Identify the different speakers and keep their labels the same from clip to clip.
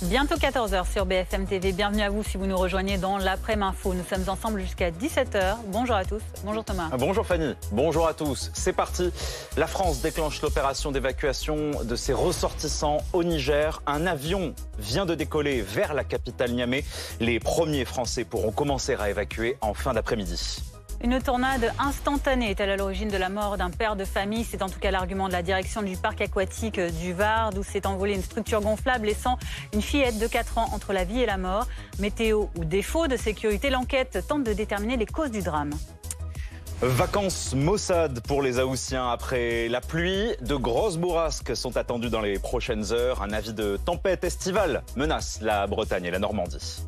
Speaker 1: Bientôt 14 h sur BFM TV. Bienvenue à vous si vous nous rejoignez dans l'après-midi info. Nous sommes ensemble jusqu'à 17 h. Bonjour à tous. Bonjour Thomas.
Speaker 2: Bonjour Fanny. Bonjour à tous. C'est parti. La France déclenche l'opération d'évacuation de ses ressortissants au Niger. Un avion vient de décoller vers la capitale Niamey. Les premiers Français pourront commencer à évacuer en fin d'après-midi.
Speaker 1: Une tornade instantanée est à l'origine de la mort d'un père de famille. C'est en tout cas l'argument de la direction du parc aquatique du Var, d'où s'est envolée une structure gonflable laissant une fillette de 4 ans entre la vie et la mort. Météo ou défaut de sécurité, l'enquête tente de déterminer les causes du drame.
Speaker 2: Vacances maussades pour les Haussiens. Après la pluie, de grosses bourrasques sont attendues dans les prochaines heures. Un avis de tempête estivale menace la Bretagne et la Normandie.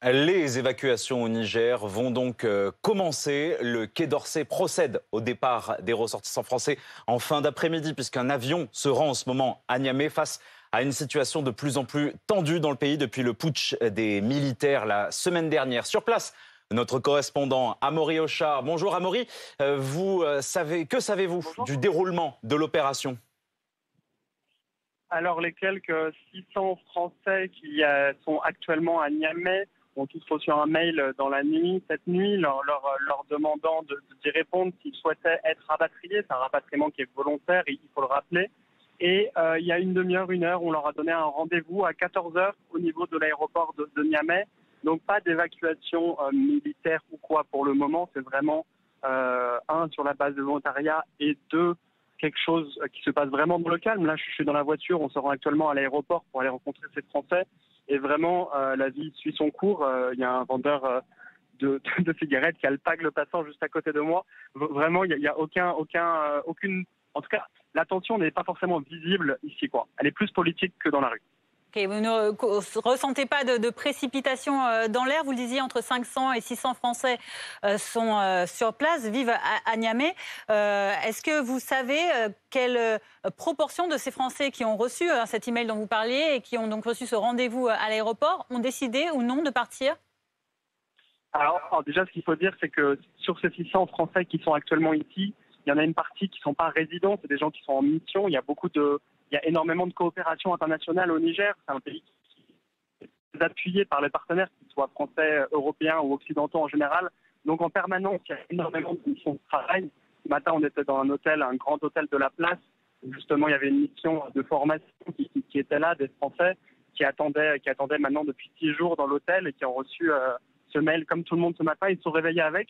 Speaker 2: Les évacuations au Niger vont donc commencer. Le Quai d'Orsay procède au départ des ressortissants français en fin d'après-midi, puisqu'un avion se rend en ce moment à Niamey face à une situation de plus en plus tendue dans le pays depuis le putsch des militaires la semaine dernière. Sur place, notre correspondant Amaury Ochard. Bonjour Amaury, que savez-vous du déroulement de l'opération ?
Speaker 3: Alors les quelques 600 Français qui sont actuellement à Niamey ont tous reçu un mail dans la nuit, cette nuit, leur demandant d'y répondre s'ils souhaitaient être rapatriés. C'est un rapatriement qui est volontaire, il faut le rappeler. Et il y a une demi-heure, une heure, on leur a donné un rendez-vous à 14 h au niveau de l'aéroport de Niamey. Donc pas d'évacuation militaire ou quoi pour le moment. C'est vraiment, sur la base de volontariat et deux, quelque chose qui se passe vraiment dans le calme. Là, je suis dans la voiture, on se rend actuellement à l'aéroport pour aller rencontrer ces Français. Et vraiment, la vie suit son cours. Il y a un vendeur de cigarettes qui alpague le passant juste à côté de moi. Vraiment, il n'y a aucune... En tout cas, l'attention n'est pas forcément visible ici, quoi. Elle est plus politique que dans la rue.
Speaker 1: Okay, vous ne ressentez pas de précipitation dans l'air. Vous le disiez, entre 500 et 600 Français sont sur place, vivent à Niamey. Est-ce que vous savez quelle proportion de ces Français qui ont reçu cet email dont vous parliez et qui ont donc reçu ce rendez-vous à l'aéroport ont décidé ou non de partir ?
Speaker 3: Alors déjà, ce qu'il faut dire, c'est que sur ces 600 Français qui sont actuellement ici, il y en a une partie qui ne sont pas résidents, c'est des gens qui sont en mission. Il y a énormément de coopération internationale au Niger. C'est un pays qui est appuyé par les partenaires, qu'ils soient français, européens ou occidentaux en général. Donc en permanence, il y a énormément de missions de travail. Ce matin, on était dans un grand hôtel de la place. Justement, il y avait une mission de formation qui était là, des Français qui attendaient maintenant depuis 6 jours dans l'hôtel et qui ont reçu ce mail comme tout le monde ce matin. Ils se sont réveillés avec.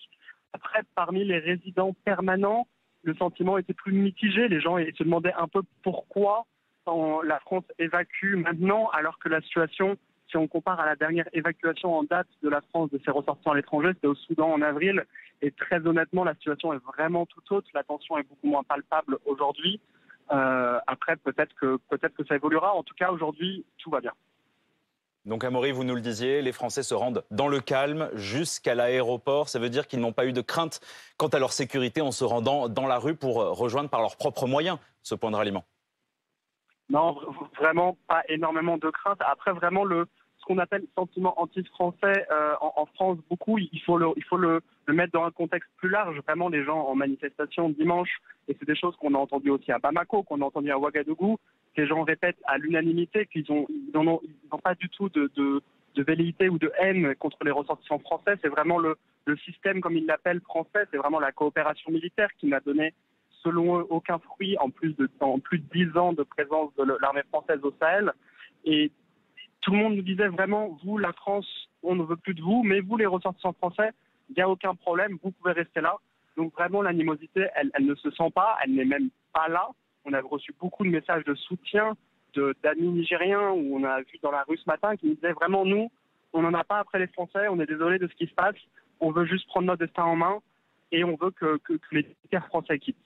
Speaker 3: Après, parmi les résidents permanents, le sentiment était plus mitigé. Les gens se demandaient un peu pourquoi la France évacue maintenant, alors que la situation, si on compare à la dernière évacuation en date de la France de ses ressortissants à l'étranger, c'était au Soudan en avril. Et très honnêtement, la situation est vraiment tout autre. La tension est beaucoup moins palpable aujourd'hui. Après, peut-être que ça évoluera. En tout cas, aujourd'hui, tout va bien.
Speaker 2: Donc Amaury, vous nous le disiez, les Français se rendent dans le calme jusqu'à l'aéroport. Ça veut dire qu'ils n'ont pas eu de crainte quant à leur sécurité en se rendant dans la rue pour rejoindre par leurs propres moyens ce point de ralliement.
Speaker 3: Non, vraiment pas énormément de crainte. Après, vraiment, ce qu'on appelle sentiment anti-français en France, beaucoup, il faut le mettre dans un contexte plus large. Vraiment, les gens en manifestation dimanche, et c'est des choses qu'on a entendues aussi à Bamako, qu'on a entendues à Ouagadougou. Les gens répètent à l'unanimité qu'ils n'ont pas du tout de velléité ou de haine contre les ressortissants français. C'est vraiment le système, comme ils l'appellent, français. C'est vraiment la coopération militaire qui n'a donné, selon eux, aucun fruit en plus de 10 ans de présence de l'armée française au Sahel. Et tout le monde nous disait vraiment, vous, la France, on ne veut plus de vous, mais vous, les ressortissants français, il n'y a aucun problème, vous pouvez rester là. Donc vraiment, l'animosité, elle ne se sent pas, elle n'est même pas là. On a reçu beaucoup de messages de soutien d'amis nigériens, où on a vu dans la rue ce matin, qui nous disaient vraiment, nous, on n'en a pas après les Français, on est désolé de ce qui se passe, on veut juste prendre notre destin en main et on veut que les militaires français quittent.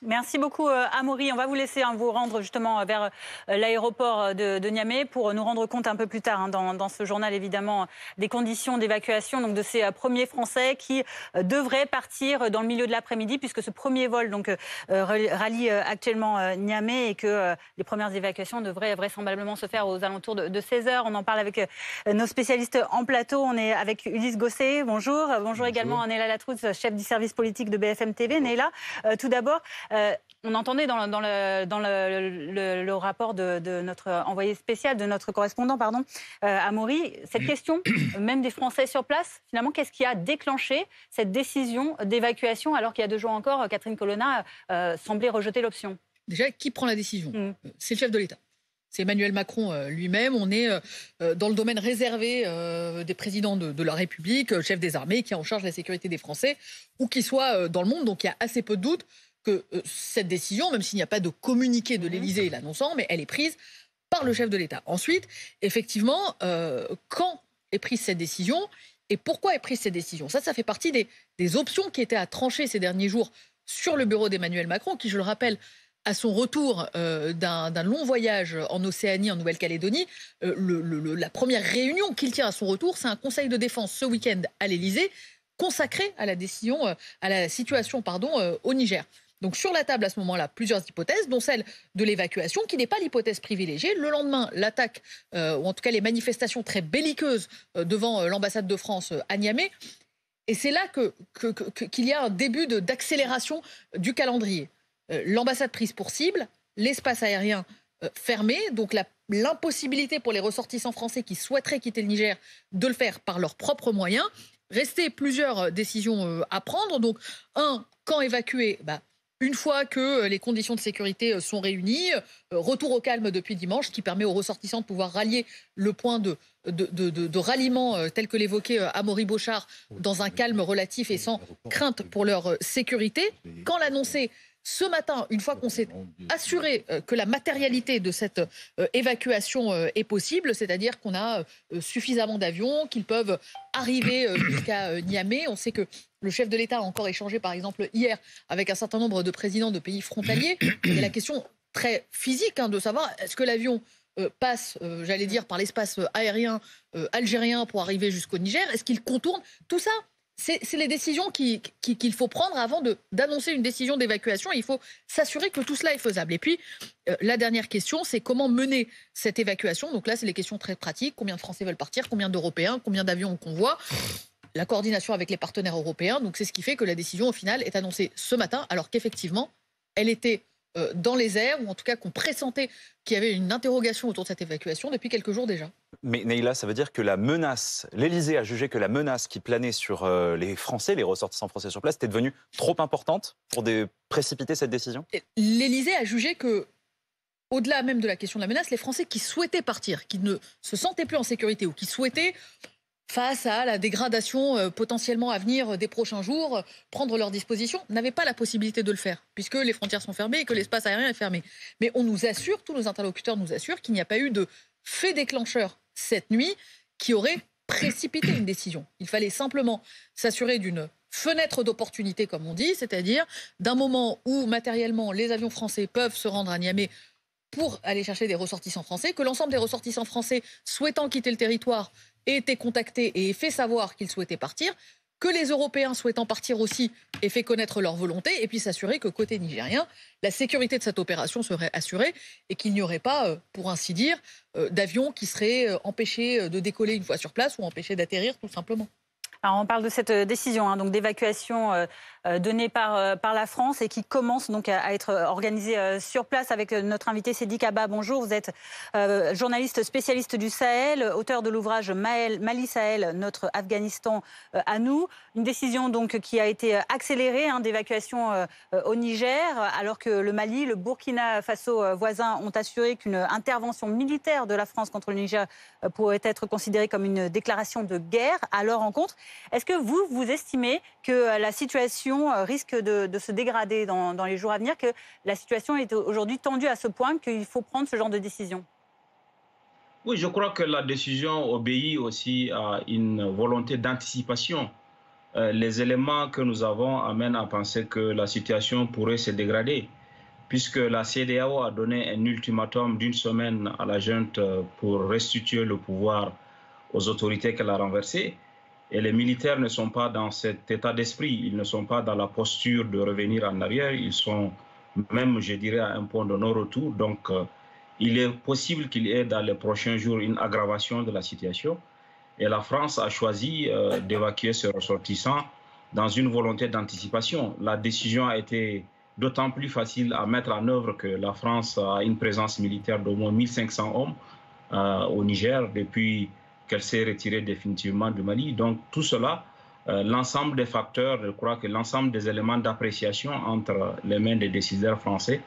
Speaker 1: Merci beaucoup, Amaury. On va vous laisser vous rendre justement vers l'aéroport de Niamey pour nous rendre compte un peu plus tard dans ce journal, évidemment, des conditions d'évacuation donc de ces premiers Français qui devraient partir dans le milieu de l'après-midi, puisque ce premier vol donc rallie actuellement Niamey et que les premières évacuations devraient vraisemblablement se faire aux alentours de 16h. On en parle avec nos spécialistes en plateau. On est avec Ulysse Gosset. Bonjour. Bonjour également Néla Latrousse, chef du service politique de BFM TV. Néla, tout d'abord, on entendait dans le rapport de notre envoyé spécial, de notre correspondant, Amaury, cette question, même des Français sur place, finalement, qu'est-ce qui a déclenché cette décision d'évacuation alors qu'il y a 2 jours encore, Catherine Colonna semblait rejeter l'option?
Speaker 4: Déjà, qui prend la décision? C'est le chef de l'État. C'est Emmanuel Macron lui-même. On est dans le domaine réservé des présidents de la République, chef des armées, qui est en charge de la sécurité des Français, où qu'ils soient dans le monde. Donc il y a assez peu de doute que cette décision, même s'il n'y a pas de communiqué de l'Élysée l'annonçant, mais elle est prise par le chef de l'État. Ensuite, effectivement, quand est prise cette décision et pourquoi est prise cette décision? Ça fait partie des options qui étaient à trancher ces derniers jours sur le bureau d'Emmanuel Macron, qui, je le rappelle, à son retour d'un long voyage en Océanie, en Nouvelle-Calédonie, la première réunion qu'il tient à son retour, c'est un conseil de défense ce week-end à l'Élysée, consacré à la situation au Niger. Donc sur la table à ce moment-là, plusieurs hypothèses, dont celle de l'évacuation, qui n'est pas l'hypothèse privilégiée. Le lendemain, l'attaque, ou en tout cas les manifestations très belliqueuses devant l'ambassade de France à Niamey. Et c'est là qu'il y a un début d'accélération du calendrier. L'ambassade prise pour cible, l'espace aérien fermé, donc l'impossibilité pour les ressortissants français qui souhaiteraient quitter le Niger de le faire par leurs propres moyens. Restait plusieurs décisions à prendre. Donc, quand évacuer? Une fois que les conditions de sécurité sont réunies, retour au calme depuis dimanche, ce qui permet aux ressortissants de pouvoir rallier le point de ralliement tel que l'évoquait Amaury Bochard, dans un calme relatif et sans crainte pour leur sécurité. Quand l'annoncer ce matin, une fois qu'on s'est assuré que la matérialité de cette évacuation est possible, c'est-à-dire qu'on a suffisamment d'avions, qu'ils peuvent arriver jusqu'à Niamey. On sait que le chef de l'État a encore échangé, par exemple, hier, avec un certain nombre de présidents de pays frontaliers. Il y a la question très physique de savoir est-ce que l'avion passe, par l'espace aérien algérien pour arriver jusqu'au Niger? Est-ce qu'il contourne tout ça? C'est les décisions qu'il faut prendre avant d'annoncer une décision d'évacuation. Il faut s'assurer que tout cela est faisable. Et puis, la dernière question, c'est comment mener cette évacuation. Donc là, c'est les questions très pratiques. Combien de Français veulent partir? Combien d'Européens? Combien d'avions on convoie? La coordination avec les partenaires européens. Donc c'est ce qui fait que la décision, au final, est annoncée ce matin, alors qu'effectivement, elle était dans les airs, ou en tout cas qu'on pressentait qu'il y avait une interrogation autour de cette évacuation depuis quelques jours déjà.
Speaker 2: Mais Neila, ça veut dire que l'Élysée a jugé que la menace qui planait sur les Français, les ressortissants français sur place, était devenue trop importante pour précipiter cette décision?
Speaker 4: L'Élysée a jugé que, au-delà même de la question de la menace, les Français qui souhaitaient partir, qui ne se sentaient plus en sécurité ou qui souhaitaient, face à la dégradation potentiellement à venir des prochains jours, prendre leurs dispositions, n'avaient pas la possibilité de le faire, puisque les frontières sont fermées et que l'espace aérien est fermé. Mais on nous assure, tous nos interlocuteurs nous assurent qu'il n'y a pas eu de fait déclencheur cette nuit qui aurait précipité une décision. Il fallait simplement s'assurer d'une fenêtre d'opportunité, comme on dit, c'est-à-dire d'un moment où matériellement les avions français peuvent se rendre à Niamey pour aller chercher des ressortissants français, que l'ensemble des ressortissants français souhaitant quitter le territoire aient été contactés et aient fait savoir qu'ils souhaitaient partir, que les Européens souhaitant partir aussi aient fait connaître leur volonté, et puis s'assurer que côté nigérien, la sécurité de cette opération serait assurée et qu'il n'y aurait pas, pour ainsi dire, d'avions qui seraient empêchés de décoller une fois sur place ou empêchés d'atterrir tout simplement.
Speaker 1: Alors on parle de cette décision donc d'évacuation donnée par la France et qui commence donc à être organisée sur place avec notre invité Sédi Kaba. Bonjour, vous êtes journaliste spécialiste du Sahel, auteur de l'ouvrage Mali Sahel, notre Afghanistan à nous. Une décision donc qui a été accélérée d'évacuation au Niger, alors que le Mali, le Burkina Faso voisins ont assuré qu'une intervention militaire de la France contre le Niger pourrait être considérée comme une déclaration de guerre à leur encontre. Est-ce que vous estimez que la situation risque de se dégrader dans les jours à venir, que la situation est aujourd'hui tendue à ce point qu'il faut prendre ce genre de décision?
Speaker 5: Oui, je crois que la décision obéit aussi à une volonté d'anticipation les éléments que nous avons amènent à penser que la situation pourrait se dégrader, puisque la CEDEAO a donné un ultimatum d'1 semaine à la junte pour restituer le pouvoir aux autorités qu'elle a renversées. Et les militaires ne sont pas dans cet état d'esprit, ils ne sont pas dans la posture de revenir en arrière, ils sont même, je dirais, à un point de non-retour. Donc, il est possible qu'il y ait dans les prochains jours une aggravation de la situation. Et la France a choisi d'évacuer ses ressortissants dans une volonté d'anticipation. La décision a été d'autant plus facile à mettre en œuvre que la France a une présence militaire d'au moins 1500 hommes au Niger depuis qu'elle s'est retirée définitivement du Mali. Donc tout cela, l'ensemble des facteurs, je crois que l'ensemble des éléments d'appréciation entre les mains des décideurs français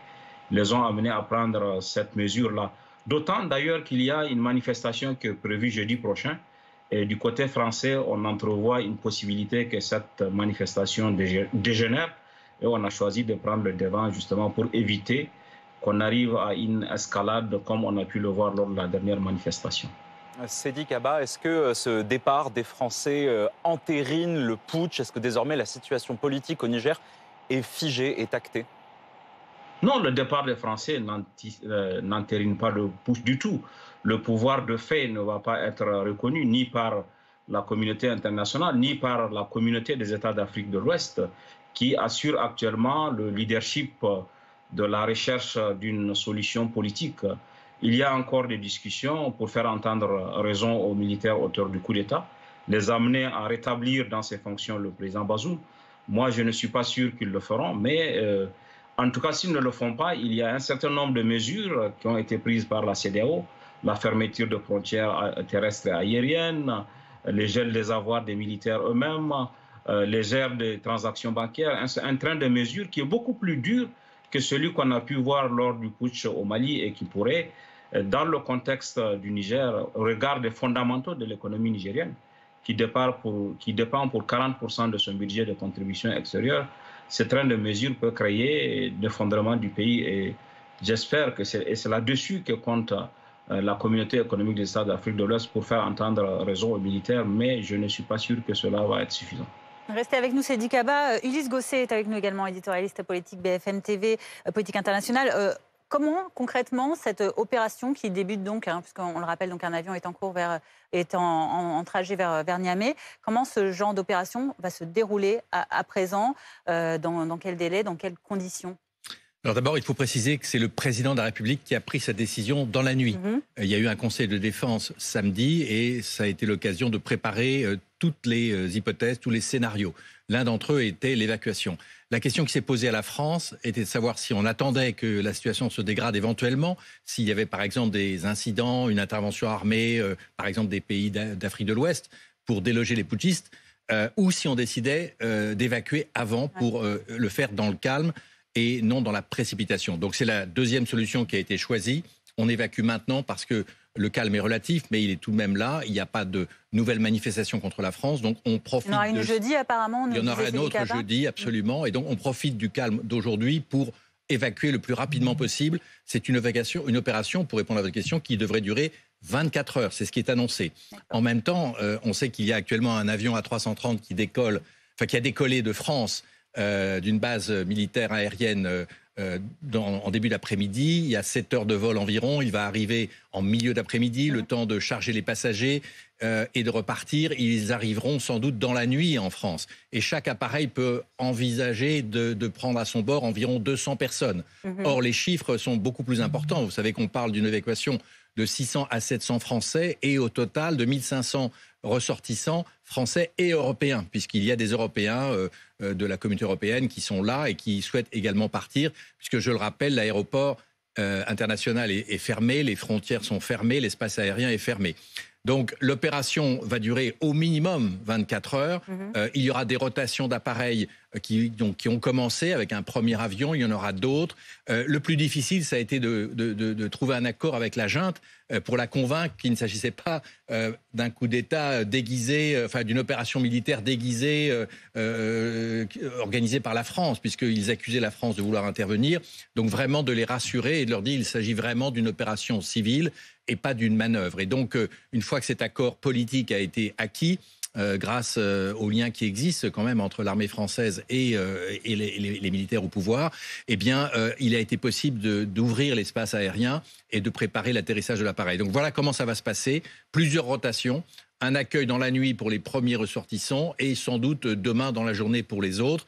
Speaker 5: les ont amenés à prendre cette mesure-là. D'autant d'ailleurs qu'il y a une manifestation qui est prévue jeudi prochain. Et du côté français, on entrevoit une possibilité que cette manifestation dégénère. Et on a choisi de prendre le devant justement pour éviter qu'on arrive à une escalade comme on a pu le voir lors de la dernière manifestation.
Speaker 2: Seydi Kaba, est-ce que ce départ des Français entérine le putsch? Est-ce que désormais la situation politique au Niger est figée, est actée?
Speaker 5: Non, le départ des Français n'entérine pas le putsch du tout. Le pouvoir de fait ne va pas être reconnu ni par la communauté internationale, ni par la communauté des États d'Afrique de l'Ouest, qui assure actuellement le leadership de la recherche d'une solution politique. Il y a encore des discussions pour faire entendre raison aux militaires auteurs du coup d'État, les amener à rétablir dans ses fonctions le président Bazoum. Moi, je ne suis pas sûr qu'ils le feront, mais en tout cas, s'ils ne le font pas, il y a un certain nombre de mesures qui ont été prises par la CEDEAO, la fermeture de frontières terrestres et aériennes, les gels des avoirs des militaires eux-mêmes, les gels des transactions bancaires, un train de mesures qui est beaucoup plus dur que celui qu'on a pu voir lors du putsch au Mali et qui pourrait, dans le contexte du Niger, au regard des fondamentaux de l'économie nigérienne, qui dépend pour 40% de son budget de contribution extérieure, ce train de mesures peut créer l'effondrement du pays. Et j'espère que c'est là-dessus que compte la communauté économique des États d'Afrique de l'Ouest pour faire entendre raison aux militaires, mais je ne suis pas sûr que cela va être suffisant.
Speaker 1: Restez avec nous, Seydi Kaba. Ulysse Gosset est avec nous également, éditorialiste politique BFM TV, politique internationale. Comment concrètement cette opération qui débute donc, puisqu'on le rappelle, donc un avion est en trajet vers Niamey, comment ce genre d'opération va se dérouler à présent, dans quel délai, dans quelles conditions?
Speaker 6: Alors d'abord, il faut préciser que c'est le président de la République qui a pris sa décision dans la nuit. Il y a eu un conseil de défense samedi et ça a été l'occasion de préparer toutes les hypothèses, tous les scénarios. L'un d'entre eux était l'évacuation. La question qui s'est posée à la France était de savoir si on attendait que la situation se dégrade éventuellement, s'il y avait par exemple des incidents, une intervention armée, par exemple des pays d'Afrique de l'Ouest, pour déloger les putschistes, ou si on décidait d'évacuer avant pour le faire dans le calme et non dans la précipitation. Donc c'est la deuxième solution qui a été choisie. On évacue maintenant parce que le calme est relatif, mais il est tout de même là. Il n'y a pas de nouvelles manifestations contre la France, donc on profite.
Speaker 1: Il y en aura une jeudi apparemment.
Speaker 6: Il y en aura une autre jeudi, absolument. Et donc on profite du calme d'aujourd'hui pour évacuer le plus rapidement possible. C'est une opération, pour répondre à votre question, qui devrait durer 24 heures. C'est ce qui est annoncé. En même temps, on sait qu'il y a actuellement un avion A330 qui a décollé de France d'une base militaire aérienne en début d'après-midi. Il y a 7 heures de vol environ. Il va arriver en milieu d'après-midi, le temps de charger les passagers et de repartir. Ils arriveront sans doute dans la nuit en France. Et chaque appareil peut envisager de prendre à son bord environ 200 personnes. Or, les chiffres sont beaucoup plus importants. Vous savez qu'on parle d'une évacuation de 600 à 700 Français et au total de 1500 ressortissants français et européens, puisqu'il y a des Européens de la communauté européenne qui sont là et qui souhaitent également partir, puisque je le rappelle, l'aéroport international est fermé, les frontières sont fermées, l'espace aérien est fermé. Donc l'opération va durer au minimum 24 heures. Il y aura des rotations d'appareils qui ont commencé avec un premier avion, il y en aura d'autres. Le plus difficile, ça a été de trouver un accord avec la junte pour la convaincre qu'il ne s'agissait pas d'un coup d'État déguisé, d'une opération militaire déguisée organisée par la France, puisqu'ils accusaient la France de vouloir intervenir. Donc vraiment de les rassurer et de leur dire qu'il s'agit vraiment d'une opération civile et pas d'une manœuvre. Et donc, une fois que cet accord politique a été acquis, grâce aux liens qui existent quand même entre l'armée française et les militaires au pouvoir, eh bien, il a été possible d'ouvrir l'espace aérien et de préparer l'atterrissage de l'appareil. Donc voilà comment ça va se passer. Plusieurs rotations. Un accueil dans la nuit pour les premiers ressortissants et sans doute demain dans la journée pour les autres.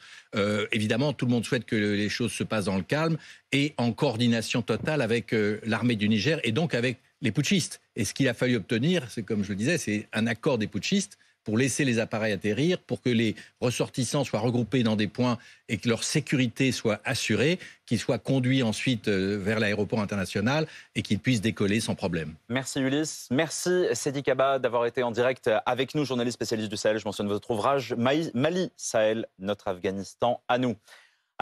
Speaker 6: Évidemment, tout le monde souhaite que les choses se passent dans le calme et en coordination totale avec l'armée du Niger et donc avec les putschistes. Et ce qu'il a fallu obtenir, c'est comme je le disais, c'est un accord des putschistes pour laisser les appareils atterrir, pour que les ressortissants soient regroupés dans des points et que leur sécurité soit assurée, qu'ils soient conduits ensuite vers l'aéroport international et qu'ils puissent décoller sans problème.
Speaker 2: Merci Ulysse. Merci Sedi Kaba d'avoir été en direct avec nous, journaliste spécialiste du Sahel. Je mentionne votre ouvrage Mali, Sahel, notre Afghanistan à nous.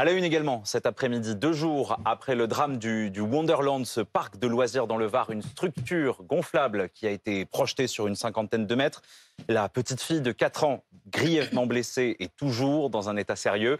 Speaker 2: À la une également, cet après-midi, 2 jours après le drame du Wonderland, ce parc de loisirs dans le Var, une structure gonflable qui a été projetée sur une 50aine de mètres. La petite fille de 4 ans, grièvement blessée, est toujours dans un état sérieux.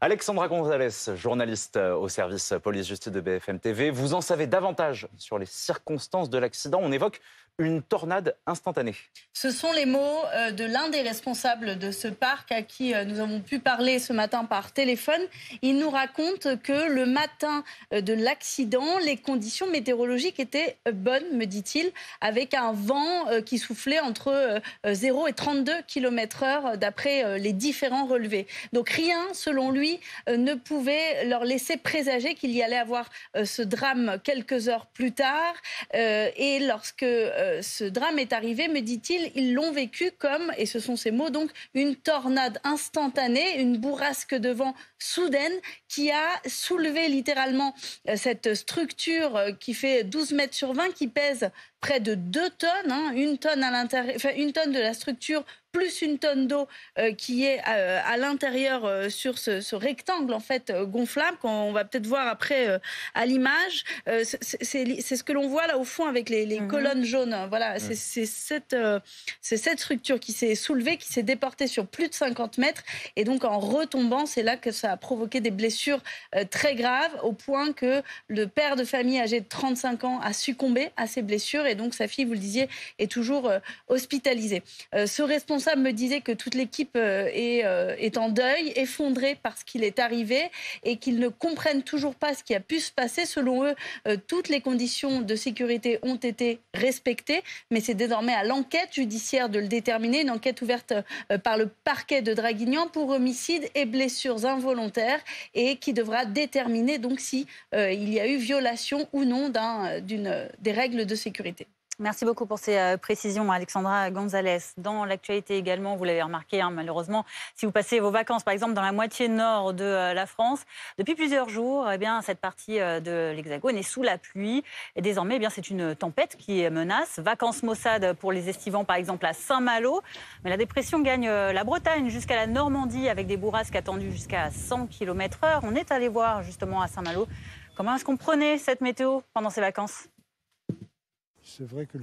Speaker 2: Alexandra Gonzalez, journaliste au service police-justice de BFM TV, vous en savez davantage sur les circonstances de l'accident. On évoque une tornade instantanée.
Speaker 7: Ce sont les mots de l'un des responsables de ce parc à qui nous avons pu parler ce matin par téléphone. Il nous raconte que le matin de l'accident, les conditions météorologiques étaient bonnes, me dit-il, avec un vent qui soufflait entre 0 et 32 km/h d'après les différents relevés. Donc rien, selon lui, ne pouvait leur laisser présager qu'il y allait avoir ce drame quelques heures plus tard. Et lorsque ce drame est arrivé, me dit-il, ils l'ont vécu comme, et ce sont ces mots donc, une tornade instantanée, une bourrasque de vent soudaine qui a soulevé littéralement cette structure qui fait 12 mètres sur 20, qui pèse près de 2 tonnes, une tonne à l'intérieur, enfin, 1 tonne de la structure plus 1 tonne d'eau qui est à l'intérieur sur ce rectangle en fait gonflable qu'on va peut-être voir après à l'image. C'est ce que l'on voit là au fond avec les colonnes jaunes. Voilà, c'est cette structure qui s'est soulevée, qui s'est déportée sur plus de 50 mètres et donc en retombant, c'est là que ça a provoqué des blessures très graves au point que le père de famille âgé de 35 ans a succombé à ces blessures et donc sa fille, vous le disiez, est toujours hospitalisée. Ce responsable me disait que toute l'équipe est en deuil, effondrée par ce qu'il est arrivé et qu'ils ne comprennent toujours pas ce qui a pu se passer. Selon eux, toutes les conditions de sécurité ont été respectées, mais c'est désormais à l'enquête judiciaire de le déterminer, une enquête ouverte par le parquet de Draguignan pour homicide et blessures involontaires et qui devra déterminer donc si il y a eu violation ou non des règles de sécurité.
Speaker 1: Merci beaucoup pour ces précisions, Alexandra Gonzalez. Dans l'actualité également, vous l'avez remarqué, malheureusement, si vous passez vos vacances, par exemple, dans la moitié nord de la France, depuis plusieurs jours, cette partie de l'Hexagone est sous la pluie. Et désormais, c'est une tempête qui menace. Vacances maussades pour les estivants, par exemple, à Saint-Malo. Mais la dépression gagne la Bretagne jusqu'à la Normandie, avec des bourrasques attendues jusqu'à 100 km/h. On est allé voir, justement, à Saint-Malo, comment est-ce qu'on prenait cette météo pendant ces vacances.
Speaker 8: C'est vrai que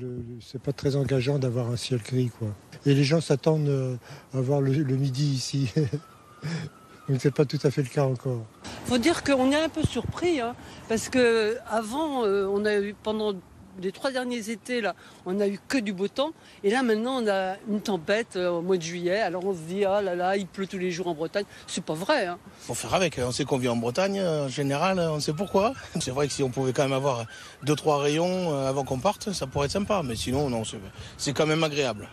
Speaker 8: c'est pas très engageant d'avoir un ciel gris, quoi. Et les gens s'attendent à voir le midi ici. Donc c'est pas tout à fait le cas encore.
Speaker 9: Faut dire qu'on est un peu surpris, parce que avant, on a eu pendant les 3 derniers étés, là, on n'a eu que du beau temps. Et là, maintenant, on a une tempête au mois de juillet. Alors on se dit, ah là là, il pleut tous les jours en Bretagne. C'est pas vrai.
Speaker 10: Faut faire avec. On sait qu'on vit en Bretagne, en général, on sait pourquoi. C'est vrai que si on pouvait quand même avoir 2-3 rayons avant qu'on parte, ça pourrait être sympa. Mais sinon, non, c'est quand même agréable.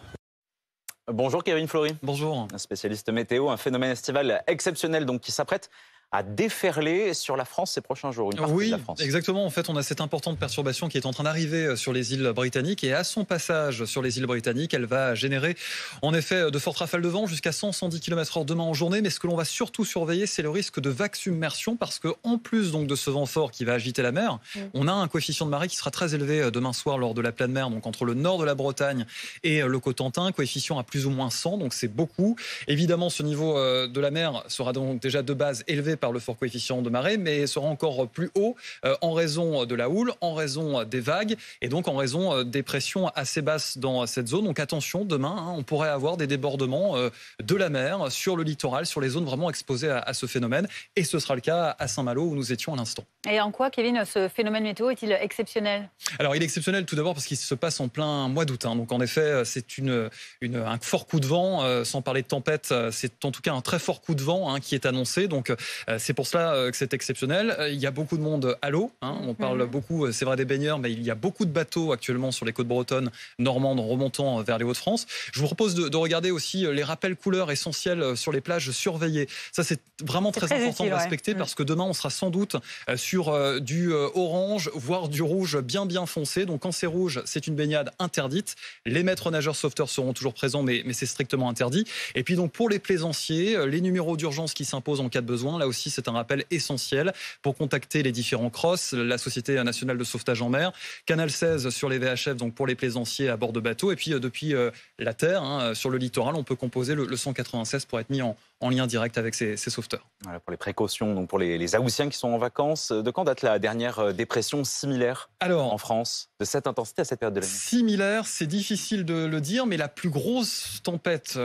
Speaker 2: Bonjour Kevin Flory.
Speaker 11: Bonjour.
Speaker 2: Un spécialiste météo, un phénomène estival exceptionnel donc, qui s'apprête à déferler sur la France ces prochains jours, une partie de la France.
Speaker 11: Exactement. En fait, on a cette importante perturbation qui est en train d'arriver sur les îles britanniques et à son passage sur les îles britanniques, elle va générer en effet de fortes rafales de vent jusqu'à 100-110 km/h demain en journée. Mais ce que l'on va surtout surveiller, c'est le risque de vague submersion parce qu'en plus donc, de ce vent fort qui va agiter la mer, on a un coefficient de marée qui sera très élevé demain soir lors de la pleine mer, donc entre le nord de la Bretagne et le Cotentin, coefficient à plus ou moins 100, donc c'est beaucoup. Évidemment, ce niveau de la mer sera donc déjà de base élevé affecté par le fort coefficient de marée, mais sera encore plus haut en raison de la houle, en raison des vagues et donc en raison des pressions assez basses dans cette zone. Donc attention, demain, on pourrait avoir des débordements de la mer sur le littoral, sur les zones vraiment exposées à ce phénomène. Et ce sera le cas à Saint-Malo où nous étions à l'instant.
Speaker 1: Et en quoi, Kevin, ce phénomène météo est-il exceptionnel ?
Speaker 11: Alors il est exceptionnel tout d'abord parce qu'il se passe en plein mois d'août. Donc en effet, c'est un fort coup de vent, sans parler de tempête, c'est en tout cas un très fort coup de vent qui est annoncé. Donc c'est pour cela que c'est exceptionnel. Il y a beaucoup de monde à l'eau. On parle beaucoup, c'est vrai, des baigneurs, mais il y a beaucoup de bateaux actuellement sur les côtes bretonnes, normandes, en remontant vers les Hauts-de-France. Je vous propose de regarder aussi les rappels couleurs essentiels sur les plages surveillées. Ça, c'est vraiment très important
Speaker 1: utile,
Speaker 11: de respecter parce que demain, on sera sans doute sur du orange, voire du rouge bien foncé. Donc quand c'est rouge, c'est une baignade interdite. Les maîtres nageurs sauveteurs seront toujours présents, mais c'est strictement interdit. Et puis donc pour les plaisanciers, les numéros d'urgence qui s'imposent en cas de besoin, là aussi c'est un rappel essentiel pour contacter les différents CROSS, la Société nationale de sauvetage en mer, Canal 16 sur les VHF, donc pour les plaisanciers à bord de bateaux. Et puis depuis la terre, sur le littoral, on peut composer le 196 pour être mis en lien direct avec ces sauveteurs.
Speaker 2: Voilà pour les précautions, donc pour les Haussiens qui sont en vacances. De quand date la dernière dépression similaire en France, de cette intensité à cette période de l'année?
Speaker 11: Similaire, c'est difficile de le dire, mais la plus grosse tempête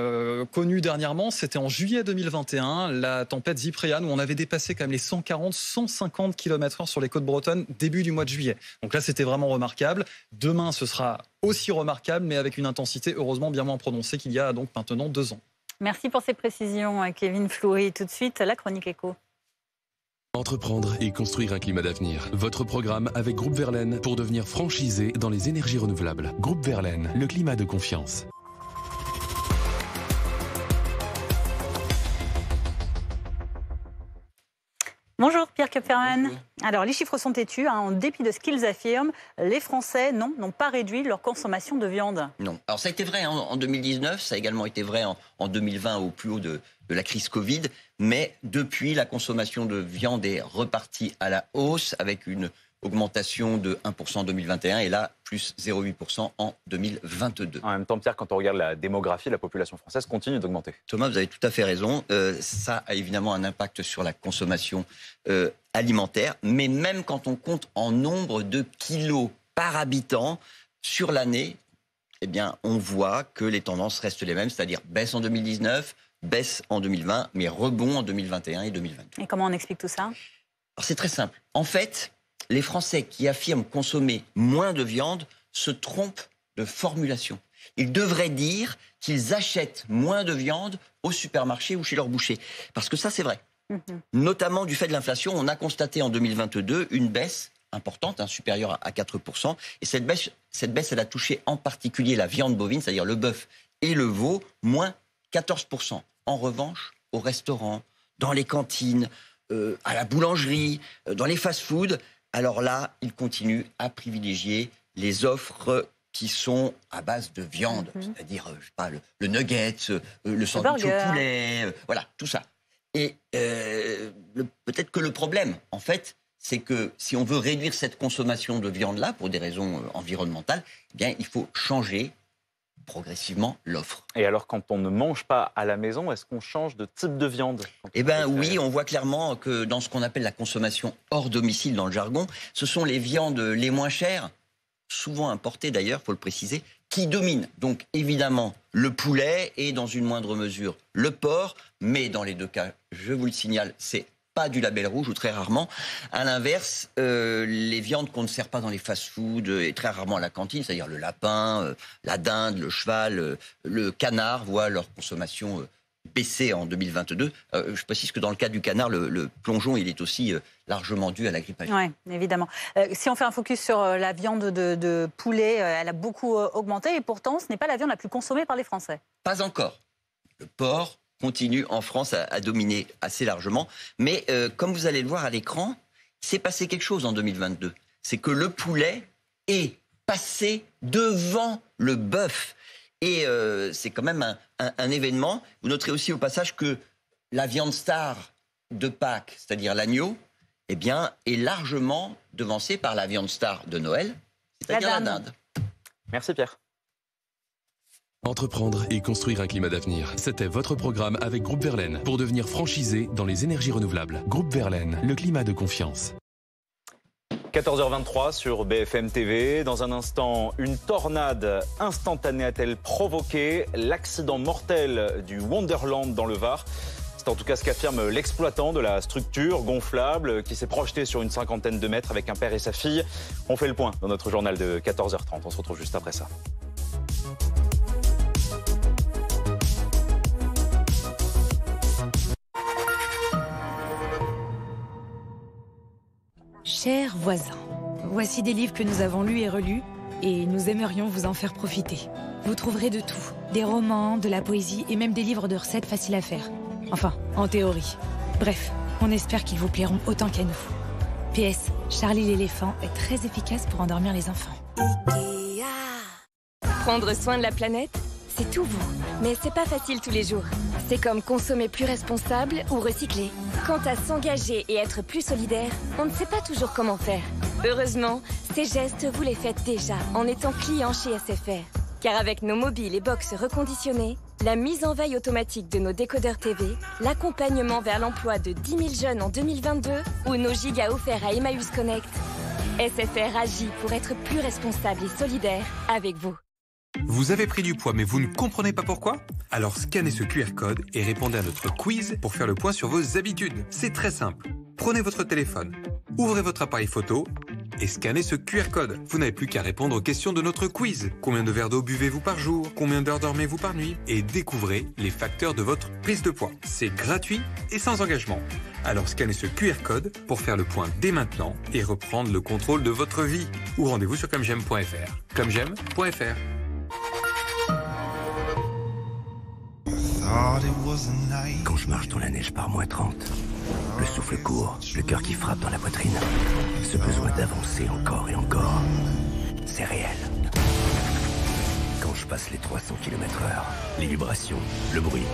Speaker 11: connue dernièrement, c'était en juillet 2021, la tempête Cyprian, où on avait dépassé quand même les 140-150 km/h sur les côtes bretonnes début du mois de juillet. Donc là, c'était vraiment remarquable. Demain, ce sera aussi remarquable, mais avec une intensité heureusement bien moins prononcée qu'il y a donc maintenant 2 ans.
Speaker 1: Merci pour ces précisions, Kevin Fleury. Tout de suite, la chronique éco.
Speaker 12: Entreprendre et construire un climat d'avenir. Votre programme avec Groupe Verlaine pour devenir franchisé dans les énergies renouvelables. Groupe Verlaine, le climat de confiance.
Speaker 1: Bonjour Pierre Kupferman. Alors les chiffres sont têtus. En dépit de ce qu'ils affirment, les Français n'ont pas réduit leur consommation de viande.
Speaker 13: Non. Alors ça a été vrai en 2019, ça a également été vrai en 2020 au plus haut de la crise Covid. Mais depuis, la consommation de viande est repartie à la hausse avec une augmentation de 1% en 2021 et là, plus 0,8% en 2022.
Speaker 2: En même temps, Pierre, quand on regarde la démographie, la population française continue d'augmenter.
Speaker 13: Thomas, vous avez tout à fait raison. Ça a évidemment un impact sur la consommation alimentaire, mais même quand on compte en nombre de kilos par habitant sur l'année, eh bien, on voit que les tendances restent les mêmes, c'est-à-dire baisse en 2019, baisse en 2020, mais rebond en 2021 et 2022.
Speaker 1: Et comment on explique tout ça ?
Speaker 13: Alors c'est très simple. En fait, les Français qui affirment consommer moins de viande se trompent de formulation. Ils devraient dire qu'ils achètent moins de viande au supermarché ou chez leur boucher. Parce que ça, c'est vrai. Notamment du fait de l'inflation, on a constaté en 2022 une baisse importante, supérieure à 4%. Et cette baisse, elle a touché en particulier la viande bovine, c'est-à-dire le bœuf et le veau, moins 14%. En revanche, au restaurant, dans les cantines, à la boulangerie, dans les fast-foods, alors là, ils continuent à privilégier les offres qui sont à base de viande, c'est-à-dire, je sais pas, le nugget, le sandwich au poulet, voilà, tout ça. Et peut-être que le problème, en fait, c'est que si on veut réduire cette consommation de viande-là, pour des raisons environnementales, eh bien, il faut changer progressivement l'offre.
Speaker 2: Et alors, quand on ne mange pas à la maison, est-ce qu'on change de type de viande ?
Speaker 13: Eh bien oui, on voit clairement que dans ce qu'on appelle la consommation hors domicile dans le jargon, ce sont les viandes les moins chères, souvent importées d'ailleurs, il faut le préciser, qui dominent. Donc évidemment le poulet et dans une moindre mesure le porc, mais dans les deux cas, je vous le signale, c'est pas du label rouge ou très rarement. À l'inverse, les viandes qu'on ne sert pas dans les fast-foods et très rarement à la cantine, c'est-à-dire le lapin, la dinde, le cheval, le canard, voient leur consommation baisser en 2022. Je précise que dans le cas du canard, le plongeon, il est aussi largement dû à la grippe aviaire.
Speaker 1: Oui, évidemment. Si on fait un focus sur la viande de poulet, elle a beaucoup augmenté et pourtant, ce n'est pas la viande la plus consommée par les Français.
Speaker 13: Pas encore. Le porc continue en France à dominer assez largement. Mais comme vous allez le voir à l'écran, il s'est passé quelque chose en 2022. C'est que le poulet est passé devant le bœuf. Et c'est quand même un événement. Vous noterez aussi au passage que la viande star de Pâques, c'est-à-dire l'agneau, eh bien, est largement devancée par la viande star de Noël, c'est-à-dire la dinde.
Speaker 2: Merci Pierre.
Speaker 12: Entreprendre et construire un climat d'avenir. C'était votre programme avec Groupe Verlaine pour devenir franchisé dans les énergies renouvelables. Groupe Verlaine, le climat de confiance.
Speaker 2: 14h23 sur BFM TV. Dans un instant, une tornade instantanée a-t-elle provoqué l'accident mortel du Wonderland dans le Var? C'est en tout cas ce qu'affirme l'exploitant de la structure gonflable qui s'est projeté sur une 50aine de mètres avec un père et sa fille. On fait le point dans notre journal de 14h30. On se retrouve juste après ça.
Speaker 14: Chers voisins, voici des livres que nous avons lus et relus et nous aimerions vous en faire profiter. Vous trouverez de tout, des romans, de la poésie et même des livres de recettes faciles à faire. Enfin, en théorie. Bref, on espère qu'ils vous plairont autant qu'à nous. PS, Charlie l'éléphant est très efficace pour endormir les enfants.
Speaker 15: Prendre soin de la planète, c'est tout vous. Mais c'est pas facile tous les jours. C'est comme consommer plus responsable ou recycler. Quant à s'engager et être plus solidaire, on ne sait pas toujours comment faire. Heureusement, ces gestes, vous les faites déjà en étant client chez SFR. Car avec nos mobiles et box reconditionnés, la mise en veille automatique de nos décodeurs TV, l'accompagnement vers l'emploi de 10 000 jeunes en 2022 ou nos gigas offerts à Emmaüs Connect, SFR agit pour être plus responsable et solidaire avec vous.
Speaker 16: Vous avez pris du poids mais vous ne comprenez pas pourquoi? Alors scannez ce QR code et répondez à notre quiz pour faire le point sur vos habitudes. C'est très simple. Prenez votre téléphone, ouvrez votre appareil photo et scannez ce QR code. Vous n'avez plus qu'à répondre aux questions de notre quiz. Combien de verres d'eau buvez-vous par jour? Combien d'heures dormez-vous par nuit? Et découvrez les facteurs de votre prise de poids. C'est gratuit et sans engagement. Alors scannez ce QR code pour faire le point dès maintenant et reprendre le contrôle de votre vie. Ou rendez-vous sur comej'aime.fr. comej'aime.fr.
Speaker 17: Quand je marche dans la neige par -30, le souffle court, le cœur qui frappe dans la poitrine, ce besoin d'avancer encore et encore, c'est réel. Quand je passe les 300 km/h, les vibrations, le bruit,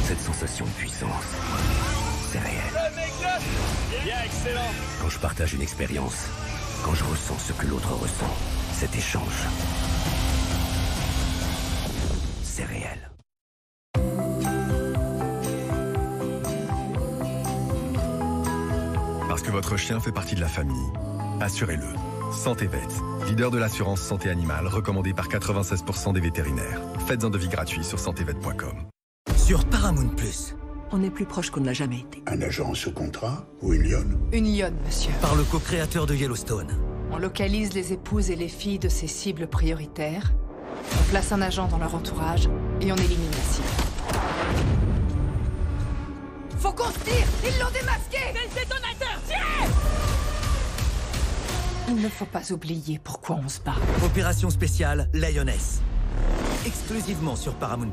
Speaker 17: cette sensation de puissance, c'est réel. Quand je partage une expérience, quand je ressens ce que l'autre ressent, cet échange, c'est réel.
Speaker 18: Parce que votre chien fait partie de la famille, assurez-le. Santé Vet, leader de l'assurance santé animale recommandé par 96% des vétérinaires. Faites un devis gratuit sur santévet.com.
Speaker 19: Sur Paramount+,
Speaker 20: on est plus proche qu'on ne l'a jamais été.
Speaker 21: Un agent sous contrat ou une lionne?
Speaker 20: Une lionne, monsieur.
Speaker 19: Par le co-créateur de Yellowstone.
Speaker 20: On localise les épouses et les filles de ces cibles prioritaires. On place un agent dans leur entourage et on élimine la cible. Faut qu'on se tire! Ils l'ont démasqué! C'est le détonateur! Tirez! Il ne faut pas oublier pourquoi on se bat.
Speaker 19: Opération spéciale Lioness. Exclusivement sur Paramount+.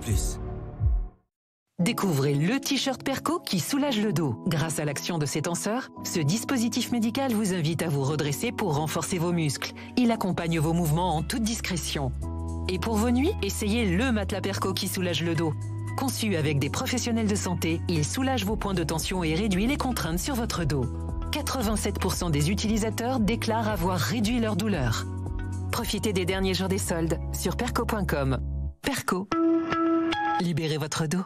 Speaker 22: Découvrez le t-shirt Perco qui soulage le dos. Grâce à l'action de ses tenseurs, ce dispositif médical vous invite à vous redresser pour renforcer vos muscles. Il accompagne vos mouvements en toute discrétion. Et pour vos nuits, essayez le matelas Perco qui soulage le dos. Conçu avec des professionnels de santé, il soulage vos points de tension et réduit les contraintes sur votre dos. 87% des utilisateurs déclarent avoir réduit leur douleur. Profitez des derniers jours des soldes sur perco.com. Perco, libérez votre dos.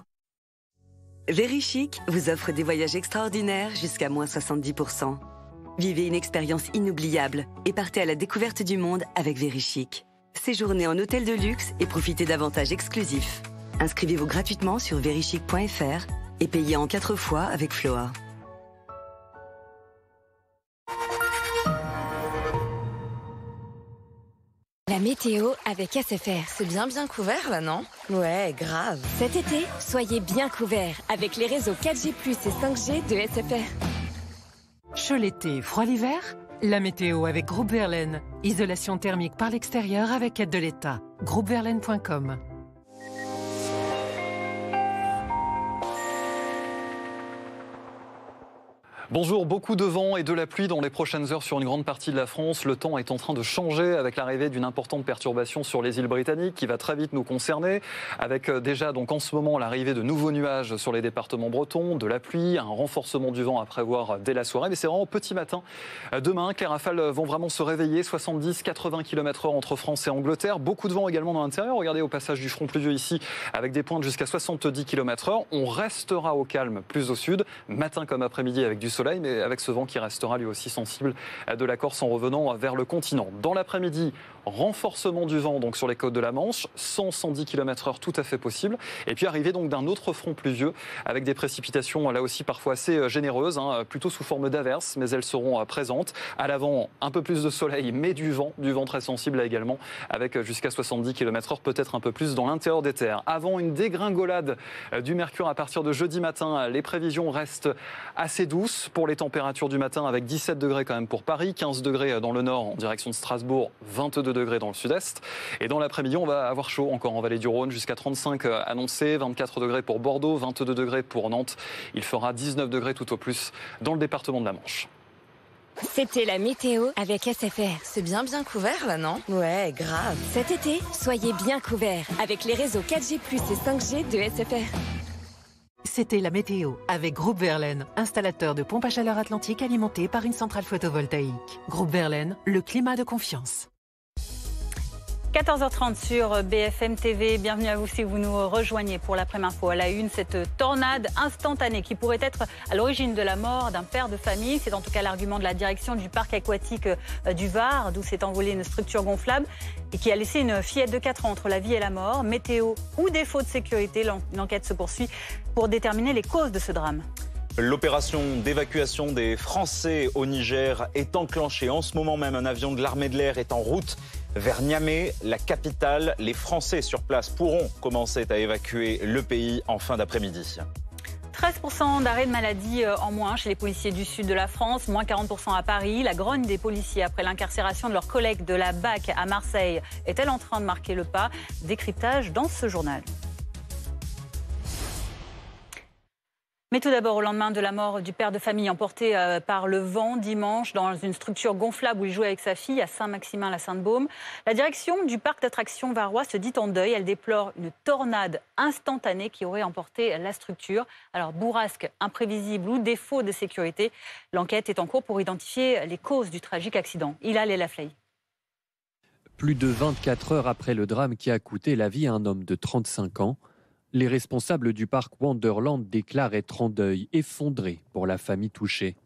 Speaker 23: VeryChic vous offre des voyages extraordinaires jusqu'à moins 70%. Vivez une expérience inoubliable et partez à la découverte du monde avec VeryChic. Séjournez en hôtel de luxe et profitez d'avantages exclusifs. Inscrivez-vous gratuitement sur verychic.fr et payez en 4 fois avec Floa.
Speaker 15: La météo avec SFR.
Speaker 24: C'est bien couvert là, non? Ouais, grave.
Speaker 15: Cet été, soyez bien couverts avec les réseaux 4G+, et 5G de SFR.
Speaker 22: Chaud l'été, froid l'hiver? La météo avec Groupe Verlaine. Isolation thermique par l'extérieur avec aide de l'État. groupeverlaine.com.
Speaker 11: Bonjour, beaucoup de vent et de la pluie dans les prochaines heures sur une grande partie de la France. Le temps est en train de changer avec l'arrivée d'une importante perturbation sur les îles britanniques qui va très vite nous concerner. Avec déjà donc en ce moment l'arrivée de nouveaux nuages sur les départements bretons, de la pluie, un renforcement du vent à prévoir dès la soirée. Mais c'est vraiment petit matin demain que les rafales vont vraiment se réveiller. 70-80 km/h entre France et Angleterre. Beaucoup de vent également dans l'intérieur. Regardez au passage du front pluvieux ici avec des pointes jusqu'à 70 km/h. On restera au calme plus au sud, matin comme après-midi avec du soleil, mais avec ce vent qui restera lui aussi sensible de la Corse en revenant vers le continent. Dans l'après-midi, renforcement du vent donc sur les côtes de la Manche, 100-110 km/h tout à fait possible. Et puis arrivée donc d'un autre front pluvieux avec des précipitations là aussi parfois assez généreuses, plutôt sous forme d'averses, mais elles seront présentes. À l'avant, un peu plus de soleil, mais du vent très sensible là également, avec jusqu'à 70 km/h, peut-être un peu plus dans l'intérieur des terres. Avant une dégringolade du mercure à partir de jeudi matin, les prévisions restent assez douces pour les températures du matin, avec 17 degrés quand même pour Paris, 15 degrés dans le nord en direction de Strasbourg, 22 degrés dans le sud-est. Et dans l'après-midi, on va avoir chaud encore en vallée du Rhône, jusqu'à 35 annoncés, 24 degrés pour Bordeaux, 22 degrés pour Nantes. Il fera 19 degrés tout au plus dans le département de la Manche.
Speaker 15: C'était la météo avec SFR.
Speaker 24: C'est bien couvert là, non? Ouais, grave.
Speaker 15: Cet été, soyez bien couverts avec les réseaux 4G+ et 5G de SFR.
Speaker 22: C'était la météo avec Groupe Verlaine, installateur de pompes à chaleur Atlantique alimentées par une centrale photovoltaïque. Groupe Verlaine, le climat de confiance.
Speaker 1: 14h30 sur BFM TV. Bienvenue à vous si vous nous rejoignez pour l'après-info. À la une, cette tornade instantanée qui pourrait être à l'origine de la mort d'un père de famille. C'est en tout cas l'argument de la direction du parc aquatique du Var, d'où s'est envolée une structure gonflable et qui a laissé une fillette de 4 ans entre la vie et la mort. Météo ou défaut de sécurité, l'enquête se poursuit pour déterminer les causes de ce drame.
Speaker 2: L'opération d'évacuation des Français au Niger est enclenchée. En ce moment même, un avion de l'armée de l'air est en route vers Niamey, la capitale. Les Français sur place pourront commencer à évacuer le pays en fin d'après-midi.
Speaker 1: 13% d'arrêt de maladie en moins chez les policiers du sud de la France, moins 40% à Paris. La grogne des policiers après l'incarcération de leurs collègues de la BAC à Marseille est-elle en train de marquer le pas? Décryptage dans ce journal. Mais tout d'abord, au lendemain de la mort du père de famille emporté par le vent dimanche dans une structure gonflable où il jouait avec sa fille à Saint-Maximin-la-Sainte-Baume, la direction du parc d'attractions varois se dit en deuil. Elle déplore une tornade instantanée qui aurait emporté la structure. Alors, bourrasque imprévisible ou défaut de sécurité, l'enquête est en cours pour identifier les causes du tragique accident. Hilal Elafley.
Speaker 3: Plus de 24 heures après le drame qui a coûté la vie à un homme de 35 ans, les responsables du parc Wonderland déclarent être en deuil, effondrés pour la famille touchée.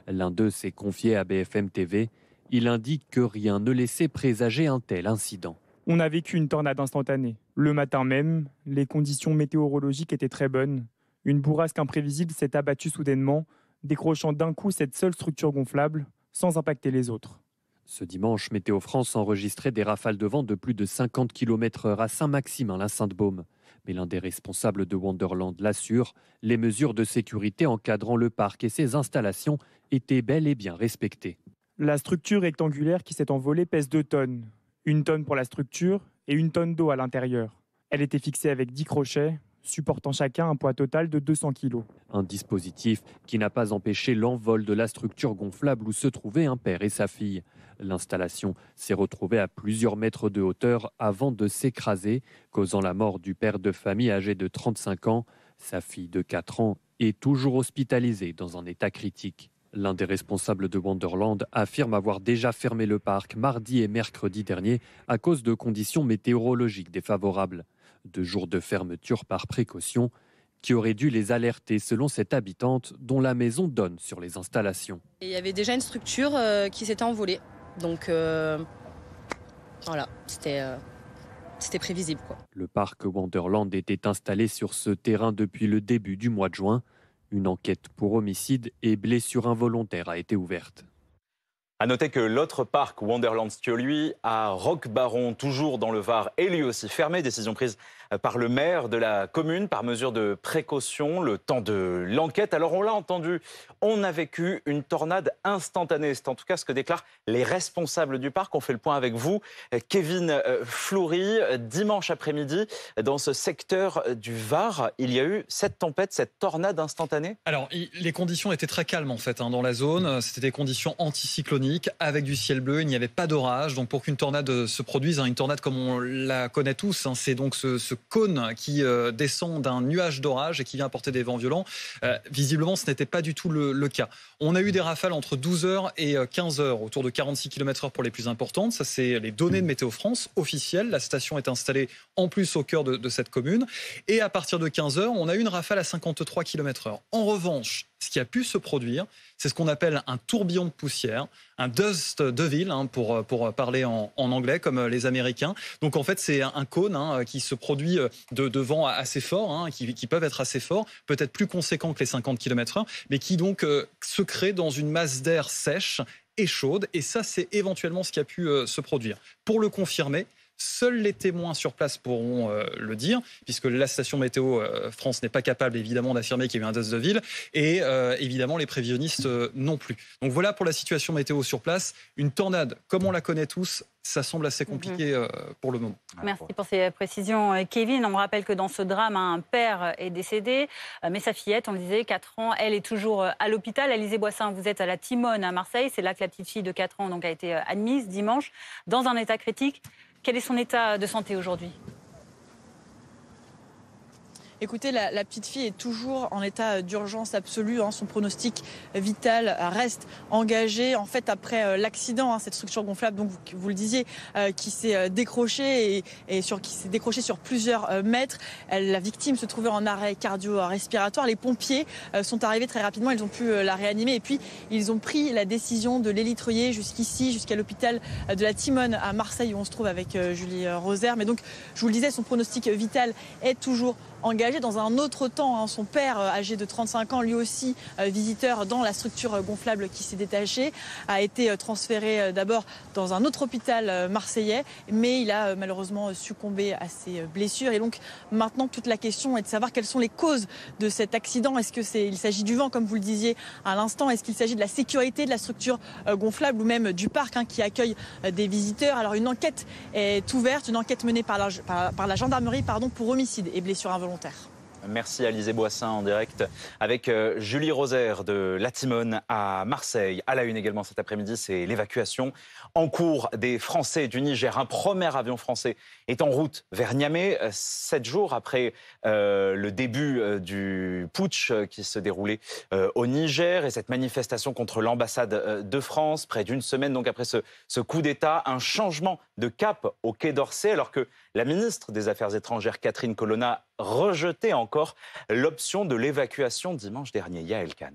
Speaker 3: L'un d'eux s'est confié à BFM TV. Il indique que rien ne laissait présager un tel incident.
Speaker 4: On a vécu une tornade instantanée. Le matin même, les conditions météorologiques étaient très bonnes. Une bourrasque imprévisible s'est abattue soudainement, décrochant d'un coup cette seule structure gonflable, sans impacter les autres.
Speaker 3: Ce dimanche, Météo France enregistrait des rafales de vent de plus de 50 km/h à Saint-Maximin-la-Sainte-Baume. Mais l'un des responsables de Wonderland l'assure, les mesures de sécurité encadrant le parc et ses installations étaient bel et bien respectées.
Speaker 4: La structure rectangulaire qui s'est envolée pèse 2 tonnes. 1 tonne pour la structure et 1 tonne d'eau à l'intérieur. Elle était fixée avec 10 crochets, supportant chacun un poids total de 200 kg.
Speaker 3: Un dispositif qui n'a pas empêché l'envol de la structure gonflable où se trouvaient un père et sa fille. L'installation s'est retrouvée à plusieurs mètres de hauteur avant de s'écraser, causant la mort du père de famille âgé de 35 ans. Sa fille de 4 ans est toujours hospitalisée dans un état critique. L'un des responsables de Wonderland affirme avoir déjà fermé le parc mardi et mercredi dernier à cause de conditions météorologiques défavorables. 2 jours de fermeture par précaution qui auraient dû les alerter selon cette habitante dont la maison donne sur les installations.
Speaker 5: Il y avait déjà une structure qui s'était envolée. Donc voilà, c'était prévisible, quoi.
Speaker 3: Le parc Wonderland était installé sur ce terrain depuis le début du mois de juin. Une enquête pour homicide et blessure involontaire a été ouverte.
Speaker 2: À noter que l'autre parc, Wonderland Studio, lui, à Roc-Baron, toujours dans le Var, est lui aussi fermé. Décision prise par le maire de la commune par mesure de précaution, le temps de l'enquête. Alors on l'a entendu, on a vécu une tornade instantanée. C'est en tout cas ce que déclarent les responsables du parc. On fait le point avec vous, Kevin Fleury. Dimanche après-midi, dans ce secteur du Var, il y a eu cette tempête, cette tornade instantanée.
Speaker 11: Alors, les conditions étaient très calmes en fait dans la zone. C'était des conditions anticycloniques avec du ciel bleu. Il n'y avait pas d'orage. Donc, pour qu'une tornade se produise, une tornade comme on la connaît tous, c'est donc ce cône qui descend d'un nuage d'orage et qui vient apporter des vents violents. Visiblement, ce n'était pas du tout le cas. On a eu des rafales entre 12h et 15h, autour de 46 km/h pour les plus importantes. Ça, c'est les données de Météo France officielles. La station est installée en plus au cœur de cette commune. Et à partir de 15h, on a eu une rafale à 53 km/h. En revanche, ce qui a pu se produire, c'est ce qu'on appelle un tourbillon de poussière, un dust devil, pour parler en anglais, comme les Américains. Donc en fait, c'est un cône qui se produit de vents assez forts, qui peuvent être assez forts, peut-être plus conséquents que les 50 km/h, mais qui donc se crée dans une masse d'air sèche et chaude. Et ça, c'est éventuellement ce qui a pu se produire. Pour le confirmer, seuls les témoins sur place pourront le dire, puisque la station Météo France n'est pas capable évidemment d'affirmer qu'il y a eu un dust de ville, et évidemment les prévisionnistes non plus. Donc voilà pour la situation météo sur place. Une tornade, comme on la connaît tous, ça semble assez compliqué pour le moment.
Speaker 1: Merci pour ces précisions, Kevin. On me rappelle que dans ce drame, un père est décédé, mais sa fillette, on le disait, 4 ans, elle est toujours à l'hôpital. Alizé Boissin, vous êtes à la Timone à Marseille. C'est là que la petite fille de 4 ans donc, a été admise dimanche dans un état critique. Quel est son état de santé aujourd'hui ?
Speaker 6: Écoutez, la petite fille est toujours en état d'urgence absolue. Son pronostic vital reste engagé. En fait, après l'accident, cette structure gonflable, donc vous le disiez, qui s'est décrochée qui s'est décrochée sur plusieurs mètres. La victime se trouvait en arrêt cardio-respiratoire. Les pompiers sont arrivés très rapidement. Ils ont pu la réanimer. Et puis, ils ont pris la décision de l'élitreiller jusqu'ici, jusqu'à l'hôpital de la Timone à Marseille, où on se trouve avec Julie Rosaire. Mais donc, je vous le disais, son pronostic vital est toujours engagé. Dans un autre temps, son père, âgé de 35 ans, lui aussi visiteur dans la structure gonflable qui s'est détachée, a été transféré d'abord dans un autre hôpital marseillais, mais il a malheureusement succombé à ses blessures. Et donc maintenant, toute la question est de savoir quelles sont les causes de cet accident. Est-ce qu'il s'agit du vent, comme vous le disiez à l'instant? Est-ce qu'il s'agit de la sécurité de la structure gonflable ou même du parc qui accueille des visiteurs? Alors une enquête est ouverte, une enquête menée par la gendarmerie pour homicide et blessure involontaire.
Speaker 2: Merci Alizé Boissin en direct avec Julie Rosaire de la Timone à Marseille. À la une également cet après-midi, c'est l'évacuation en cours des Français du Niger. Un premier avion français est en route vers Niamey, 7 jours après le début du putsch qui se déroulait au Niger et cette manifestation contre l'ambassade de France, près d'une semaine donc après ce coup d'État. Un changement de cap au Quai d'Orsay alors que la ministre des Affaires étrangères, Catherine Colonna, rejetait encore l'option de l'évacuation dimanche dernier. Yael Khan.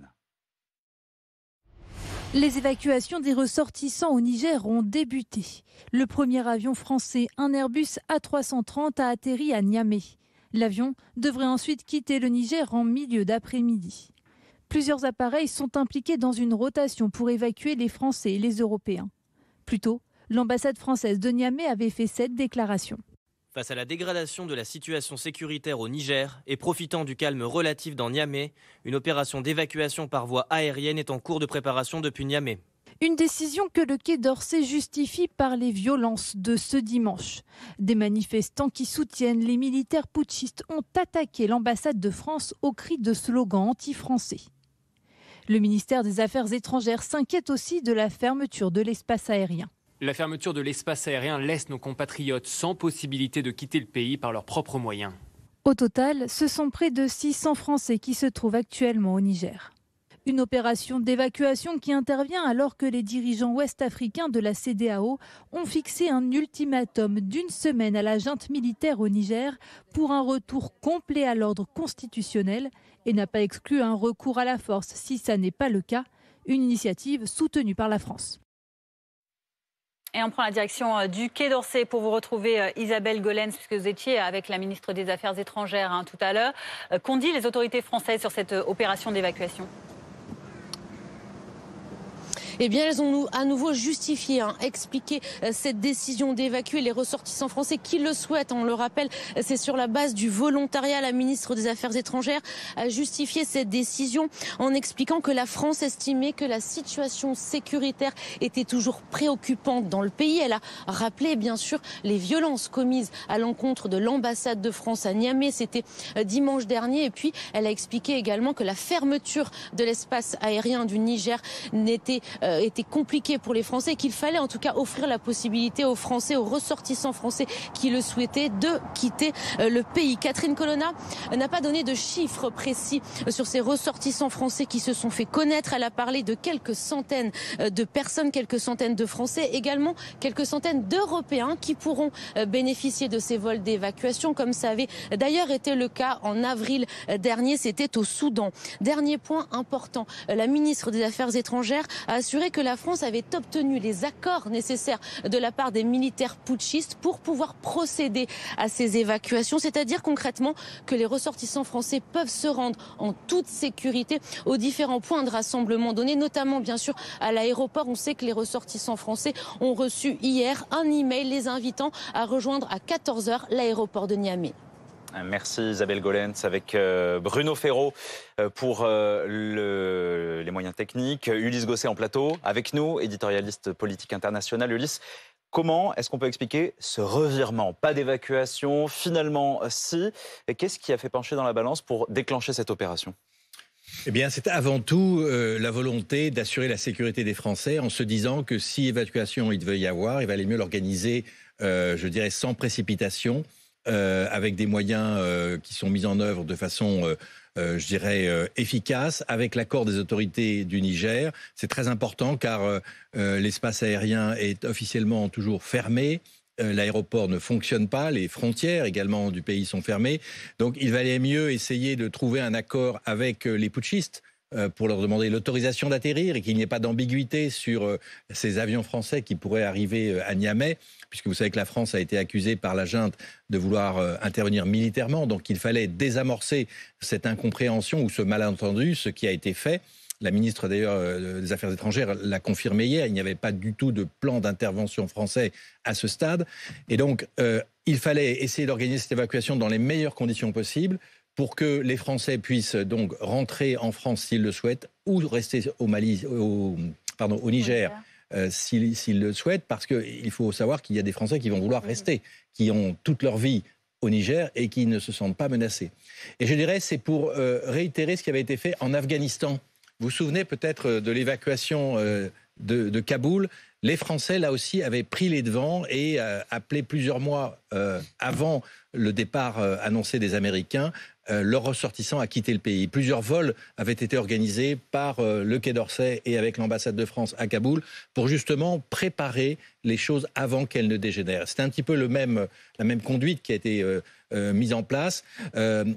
Speaker 7: Les évacuations des ressortissants au Niger ont débuté. Le premier avion français, un Airbus A330, a atterri à Niamey. L'avion devrait ensuite quitter le Niger en milieu d'après-midi. Plusieurs appareils sont impliqués dans une rotation pour évacuer les Français et les Européens. Plus tôt, l'ambassade française de Niamey avait fait cette déclaration.
Speaker 8: Face à la dégradation de la situation sécuritaire au Niger et profitant du calme relatif dans Niamey, une opération d'évacuation par voie aérienne est en cours de préparation depuis Niamey.
Speaker 7: Une décision que le Quai d'Orsay justifie par les violences de ce dimanche. Des manifestants qui soutiennent les militaires putschistes ont attaqué l'ambassade de France au cri de slogans anti-français. Le ministère des Affaires étrangères s'inquiète aussi de la fermeture de l'espace aérien.
Speaker 9: La fermeture de l'espace aérien laisse nos compatriotes sans possibilité de quitter le pays par leurs propres moyens.
Speaker 7: Au total, ce sont près de 600 Français qui se trouvent actuellement au Niger. Une opération d'évacuation qui intervient alors que les dirigeants ouest-africains de la CEDEAO ont fixé un ultimatum d'1 semaine à la junte militaire au Niger pour un retour complet à l'ordre constitutionnel et n'a pas exclu un recours à la force si ça n'est pas le cas, une initiative soutenue par la France.
Speaker 1: Et on prend la direction du Quai d'Orsay pour vous retrouver Isabelle Gollens, puisque vous étiez avec la ministre des Affaires étrangères tout à l'heure. Qu'ont dit les autorités françaises sur cette opération d'évacuation ?
Speaker 10: Eh bien, elles ont à nouveau justifié, expliqué cette décision d'évacuer les ressortissants français qui le souhaitent. On le rappelle, c'est sur la base du volontariat. La ministre des Affaires étrangères a justifié cette décision en expliquant que la France estimait que la situation sécuritaire était toujours préoccupante dans le pays. Elle a rappelé, bien sûr, les violences commises à l'encontre de l'ambassade de France à Niamey. C'était dimanche dernier. Et puis, elle a expliqué également que la fermeture de l'espace aérien du Niger était compliquée pour les Français, qu'il fallait en tout cas offrir la possibilité aux Français, aux ressortissants français qui le souhaitaient, de quitter le pays. Catherine Colonna n'a pas donné de chiffres précis sur ces ressortissants français qui se sont fait connaître. Elle a parlé de quelques centaines de personnes, quelques centaines de Français, également quelques centaines d'Européens qui pourront bénéficier de ces vols d'évacuation, comme ça avait d'ailleurs été le cas en avril dernier, c'était au Soudan. Dernier point important, la ministre des Affaires étrangères a assuré que la France avait obtenu les accords nécessaires de la part des militaires putschistes pour pouvoir procéder à ces évacuations, c'est-à-dire concrètement que les ressortissants français peuvent se rendre en toute sécurité aux différents points de rassemblement donnés, notamment bien sûr à l'aéroport. On sait que les ressortissants français ont reçu hier un email les invitant à rejoindre à 14h l'aéroport de Niamey.
Speaker 2: Merci Isabelle Gollens avec Bruno Ferraud pour les moyens techniques. Ulysse Gosset en plateau avec nous, éditorialiste politique international. Ulysse, comment est-ce qu'on peut expliquer ce revirement? Pas d'évacuation, finalement si. Et qu'est-ce qui a fait pencher dans la balance pour déclencher cette opération?
Speaker 12: Eh bien, c'est avant tout la volonté d'assurer la sécurité des Français en se disant que si évacuation il devait y avoir, il valait mieux l'organiser, je dirais, sans précipitation, avec des moyens qui sont mis en œuvre de façon, je dirais, efficace, avec l'accord des autorités du Niger. C'est très important car l'espace aérien est officiellement toujours fermé. L'aéroport ne fonctionne pas, les frontières également du pays sont fermées. Donc il valait mieux essayer de trouver un accord avec les putschistes pour leur demander l'autorisation d'atterrir et qu'il n'y ait pas d'ambiguïté sur ces avions français qui pourraient arriver à Niamey, puisque vous savez que la France a été accusée par la junte de vouloir intervenir militairement. Donc il fallait désamorcer cette incompréhension ou ce malentendu, ce qui a été fait. La ministre d'ailleurs des Affaires étrangères l'a confirmé hier, il n'y avait pas du tout de plan d'intervention français à ce stade. Et donc il fallait essayer d'organiser cette évacuation dans les meilleures conditions possibles pour que les Français puissent donc rentrer en France s'ils le souhaitent ou rester au Niger s'ils le souhaitent, parce qu'il faut savoir qu'il y a des Français qui vont vouloir rester, qui ont toute leur vie au Niger et qui ne se sentent pas menacés. Et je dirais c'est pour réitérer ce qui avait été fait en Afghanistan. Vous vous souvenez peut-être de l'évacuation de Kaboul. Les Français, là aussi, avaient pris les devants et appelé plusieurs mois avant le départ annoncé des Américains leurs ressortissants à quitter le pays. Plusieurs vols avaient été organisés par le Quai d'Orsay et avec l'ambassade de France à Kaboul pour justement préparer les choses avant qu'elles ne dégénèrent. C'est un petit peu la même conduite qui a été mise en place,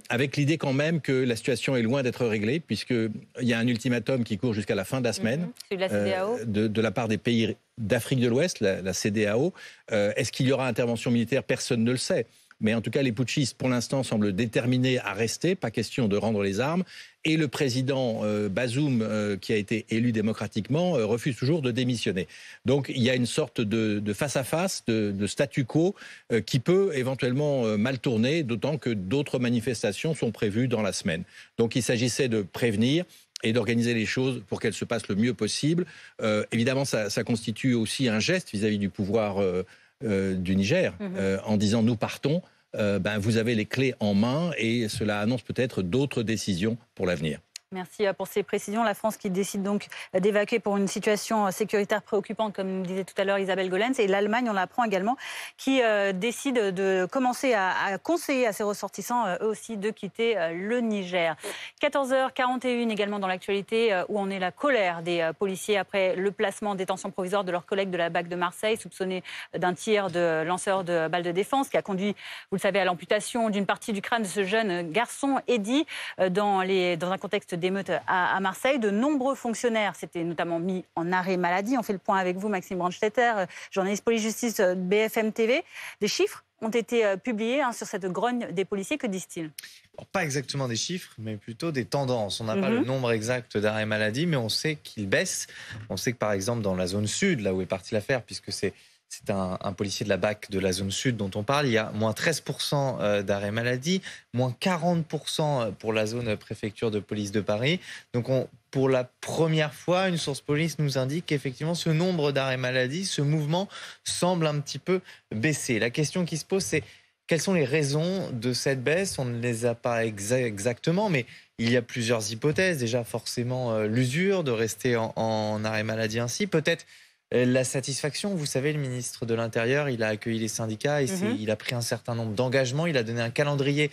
Speaker 12: avec l'idée quand même que la situation est loin d'être réglée, puisqu'il y a un ultimatum qui court jusqu'à la fin de la semaine de la part des pays d'Afrique de l'Ouest, la CEDEAO. Est-ce qu'il y aura intervention militaire? Personne ne le sait. Mais en tout cas, les putschistes, pour l'instant, semblent déterminés à rester. Pas question de rendre les armes. Et le président Bazoum, qui a été élu démocratiquement, refuse toujours de démissionner. Donc, il y a une sorte de face-à-face, de statu quo, qui peut éventuellement mal tourner, d'autant que d'autres manifestations sont prévues dans la semaine. Donc, il s'agissait de prévenir et d'organiser les choses pour qu'elles se passent le mieux possible. Évidemment, ça constitue aussi un geste vis-à-vis du pouvoir du Niger, en disant nous partons, vous avez les clés en main et cela annonce peut-être d'autres décisions pour l'avenir.
Speaker 1: Merci pour ces précisions. La France qui décide donc d'évacuer pour une situation sécuritaire préoccupante, comme nous disait tout à l'heure Isabelle Gollens, et l'Allemagne, on l'apprend également, qui décide de commencer à conseiller à ses ressortissants, eux aussi, de quitter le Niger. 14h41 également dans l'actualité, où en est la colère des policiers après le placement en détention provisoire de leurs collègues de la BAC de Marseille, soupçonnés d'un tir de lanceur de balles de défense, qui a conduit, vous le savez, à l'amputation d'une partie du crâne de ce jeune garçon, Eddy, dans un contexte d'émeutes à Marseille. De nombreux fonctionnaires s'étaient notamment mis en arrêt maladie. On fait le point avec vous, Maxime Brandstetter, journaliste police-justice BFM TV. Des chiffres ont été publiés sur cette grogne des policiers. Que disent-ils?
Speaker 13: Pas exactement des chiffres, mais plutôt des tendances. On n'a pas le nombre exact d'arrêts maladie, mais on sait qu'il baisse. On sait que par exemple dans la zone sud, là où est partie l'affaire, puisque c'est un policier de la BAC de la zone sud dont on parle, il y a moins 13% d'arrêts maladie, moins 40% pour la zone préfecture de police de Paris. Donc pour la première fois, une source police nous indique qu'effectivement ce nombre d'arrêts maladie, ce mouvement semble un petit peu baisser. La question qui se pose, c'est quelles sont les raisons de cette baisse? On ne les a pas exactement, mais il y a plusieurs hypothèses. Déjà forcément l'usure de rester en arrêt maladie ainsi, peut-être la satisfaction. Vous savez, le ministre de l'Intérieur, il a accueilli les syndicats, il a pris un certain nombre d'engagements, il a donné un calendrier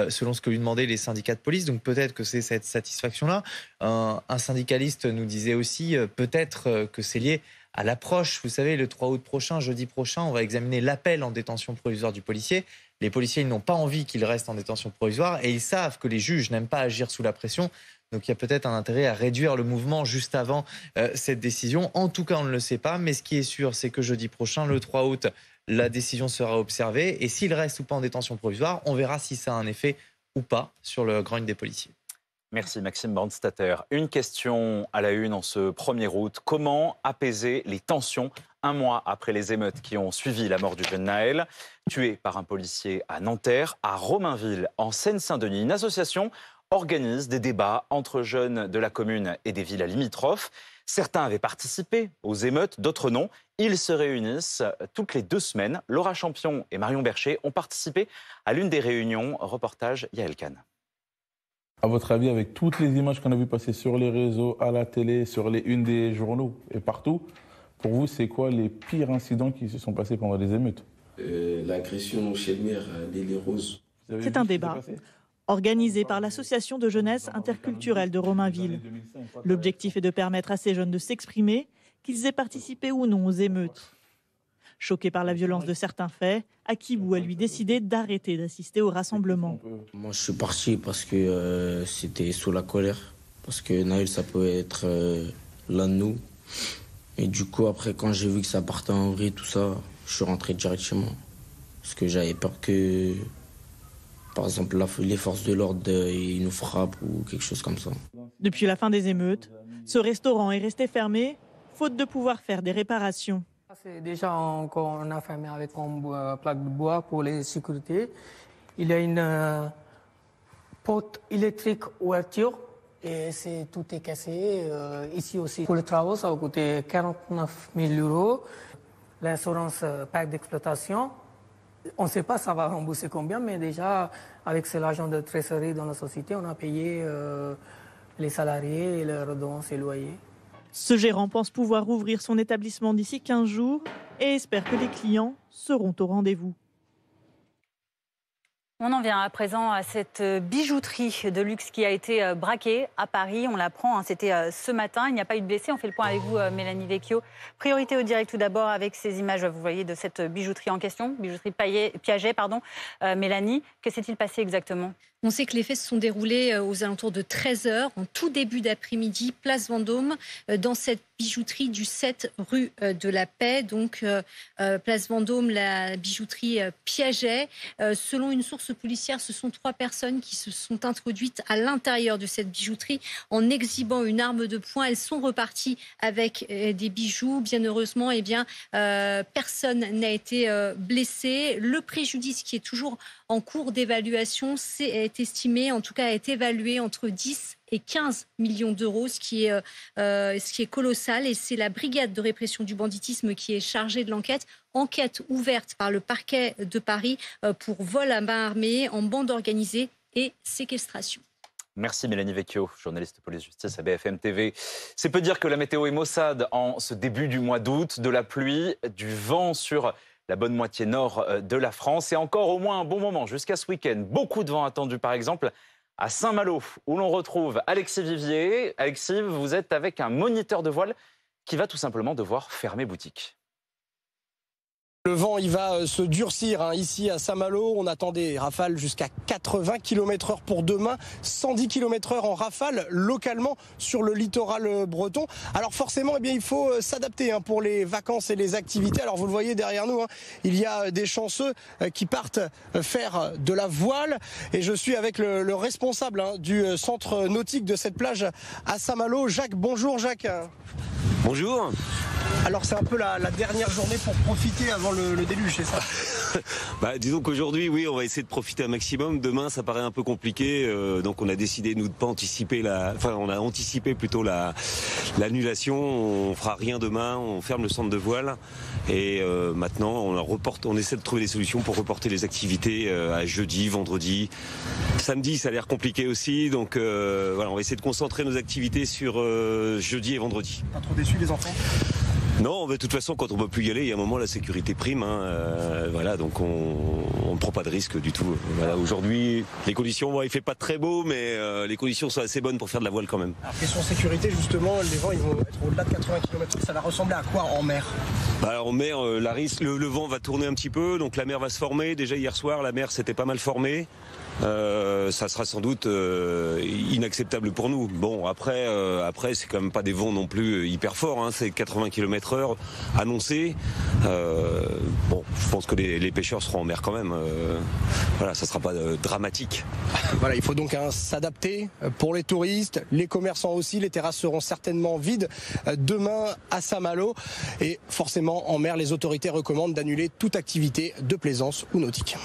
Speaker 13: selon ce que lui demandaient les syndicats de police. Donc peut-être que c'est cette satisfaction-là. Un syndicaliste nous disait aussi peut-être que c'est lié à l'approche. Vous savez, le 3 août prochain, jeudi prochain, on va examiner l'appel en détention provisoire du policier. Les policiers, ils n'ont pas envie qu'il reste en détention provisoire et ils savent que les juges n'aiment pas agir sous la pression. Donc il y a peut-être un intérêt à réduire le mouvement juste avant cette décision. En tout cas, on ne le sait pas. Mais ce qui est sûr, c'est que jeudi prochain, le 3 août, la décision sera observée. Et s'il reste ou pas en détention provisoire, on verra si ça a un effet ou pas sur le grogne des policiers.
Speaker 2: Merci Maxime Brandstatter. Une question à la une en ce 1er août. Comment apaiser les tensions un mois après les émeutes qui ont suivi la mort du jeune Naël, tué par un policier à Nanterre, à Romainville, en Seine-Saint-Denis? Une association organise des débats entre jeunes de la commune et des villes limitrophes. Certains avaient participé aux émeutes, d'autres non. Ils se réunissent toutes les 2 semaines. Laura Champion et Marion Bercher ont participé à l'une des réunions. Reportage Yael Khan.
Speaker 14: À votre avis, avec toutes les images qu'on a vues passer sur les réseaux, à la télé, sur les unes des journaux et partout, pour vous, c'est quoi les pires incidents qui se sont passés pendant les émeutes?
Speaker 16: L'agression chez le maire d'Île Rose.
Speaker 6: C'est un débat organisé par l'association de jeunesse interculturelle de Romainville. L'objectif est de permettre à ces jeunes de s'exprimer, qu'ils aient participé ou non aux émeutes. Choqué par la violence de certains faits, Akibou a lui décidé d'arrêter d'assister au rassemblement.
Speaker 16: Moi, je suis parti parce que c'était sous la colère. Parce que Naël, ça peut être l'un de nous. Et du coup, après, quand j'ai vu que ça partait en vrille, tout ça, je suis rentré directement. Parce que j'avais peur que, par exemple, les forces de l'ordre ils nous frappent ou quelque chose comme ça.
Speaker 6: Depuis la fin des émeutes, ce restaurant est resté fermé, faute de pouvoir faire des réparations.
Speaker 17: Déjà, on a fermé avec une plaque de bois pour les sécurités. Il y a une porte électrique ouverture et tout est cassé. Ici aussi, pour les travaux, ça va coûter 49 000 €. L'assurance parc d'exploitation, on ne sait pas ça va rembourser combien, mais déjà, avec l'argent de trésorerie dans la société, on a payé les salariés, les redevances et loyers.
Speaker 6: Ce gérant pense pouvoir rouvrir son établissement d'ici 15 jours et espère que les clients seront au rendez-vous.
Speaker 1: On en vient à présent à cette bijouterie de luxe qui a été braquée à Paris. On l'apprend, c'était ce matin. Il n'y a pas eu de blessés. On fait le point avec vous, Mélanie Vecchio. Priorité au direct tout d'abord avec ces images, vous voyez, de cette bijouterie en question, bijouterie Piaget, pardon. Mélanie, que s'est-il passé exactement ?
Speaker 25: On sait que les faits se sont déroulés aux alentours de 13h, en tout début d'après-midi, place Vendôme, dans cette bijouterie du 7 rue de la Paix. Donc, place Vendôme, la bijouterie Piaget. Selon une source policière, ce sont 3 personnes qui se sont introduites à l'intérieur de cette bijouterie en exhibant une arme de poing. Elles sont reparties avec des bijoux. Bien heureusement, personne n'a été blessé. Le préjudice qui est toujours en cours d'évaluation est estimé, en tout cas est évalué entre 10 et 15 millions d'euros, ce qui est colossal. Et c'est la brigade de répression du banditisme qui est chargée de l'enquête. Enquête ouverte par le parquet de Paris pour vol à main armée en bande organisée et séquestration.
Speaker 2: Merci Mélanie Vecchio, journaliste police-justice à BFM TV. C'est peu dire que la météo est maussade en ce début du mois d'août. De la pluie, du vent sur la bonne moitié nord de la France. Et encore au moins un bon moment jusqu'à ce week-end. Beaucoup de vent attendu par exemple à Saint-Malo, où l'on retrouve Alexis Vivier. Alexis, vous êtes avec un moniteur de voile qui va tout simplement devoir fermer boutique.
Speaker 18: Le vent, il va se durcir ici à Saint-Malo. On attend des rafales jusqu'à 80 km/h pour demain, 110 km/h en rafale localement sur le littoral breton. Alors forcément, il faut s'adapter pour les vacances et les activités. Alors vous le voyez derrière nous, il y a des chanceux qui partent faire de la voile. Et je suis avec le responsable du centre nautique de cette plage à Saint-Malo. Jacques, bonjour Jacques.
Speaker 19: Bonjour.
Speaker 18: Alors c'est un peu la dernière journée pour profiter avant le déluge, c'est ça?
Speaker 19: Disons qu'aujourd'hui, oui, on va essayer de profiter un maximum. Demain, ça paraît un peu compliqué, donc on a décidé nous de pas anticiper on a anticipé plutôt l'annulation. On fera rien demain, on ferme le centre de voile et maintenant on essaie de trouver des solutions pour reporter les activités à jeudi, vendredi, samedi. Ça a l'air compliqué aussi, donc voilà, on va essayer de concentrer nos activités sur jeudi et vendredi.
Speaker 18: Pas trop déçu les enfants?
Speaker 19: Non, de toute façon, quand on ne peut plus y aller, il y a un moment, la sécurité prime. Voilà, donc on ne prend pas de risque du tout. Voilà, aujourd'hui, les conditions, il fait pas très beau, mais les conditions sont assez bonnes pour faire de la voile quand même.
Speaker 18: Alors, question sécurité, justement, les vents ils vont être au-delà de 80 km/h. Ça va ressembler à quoi en mer?
Speaker 19: En mer, le vent va tourner un petit peu, donc la mer va se former. Déjà hier soir, la mer s'était pas mal formée. Ça sera sans doute inacceptable pour nous. Bon, après c'est quand même pas des vents non plus hyper forts, c'est 80 km/h annoncé. Je pense que les pêcheurs seront en mer quand même. Voilà, ça sera pas dramatique.
Speaker 18: Voilà, il faut donc s'adapter pour les touristes, les commerçants aussi. Les terrasses seront certainement vides demain à Saint-Malo. Et forcément, en mer, les autorités recommandent d'annuler toute activité de plaisance ou nautique.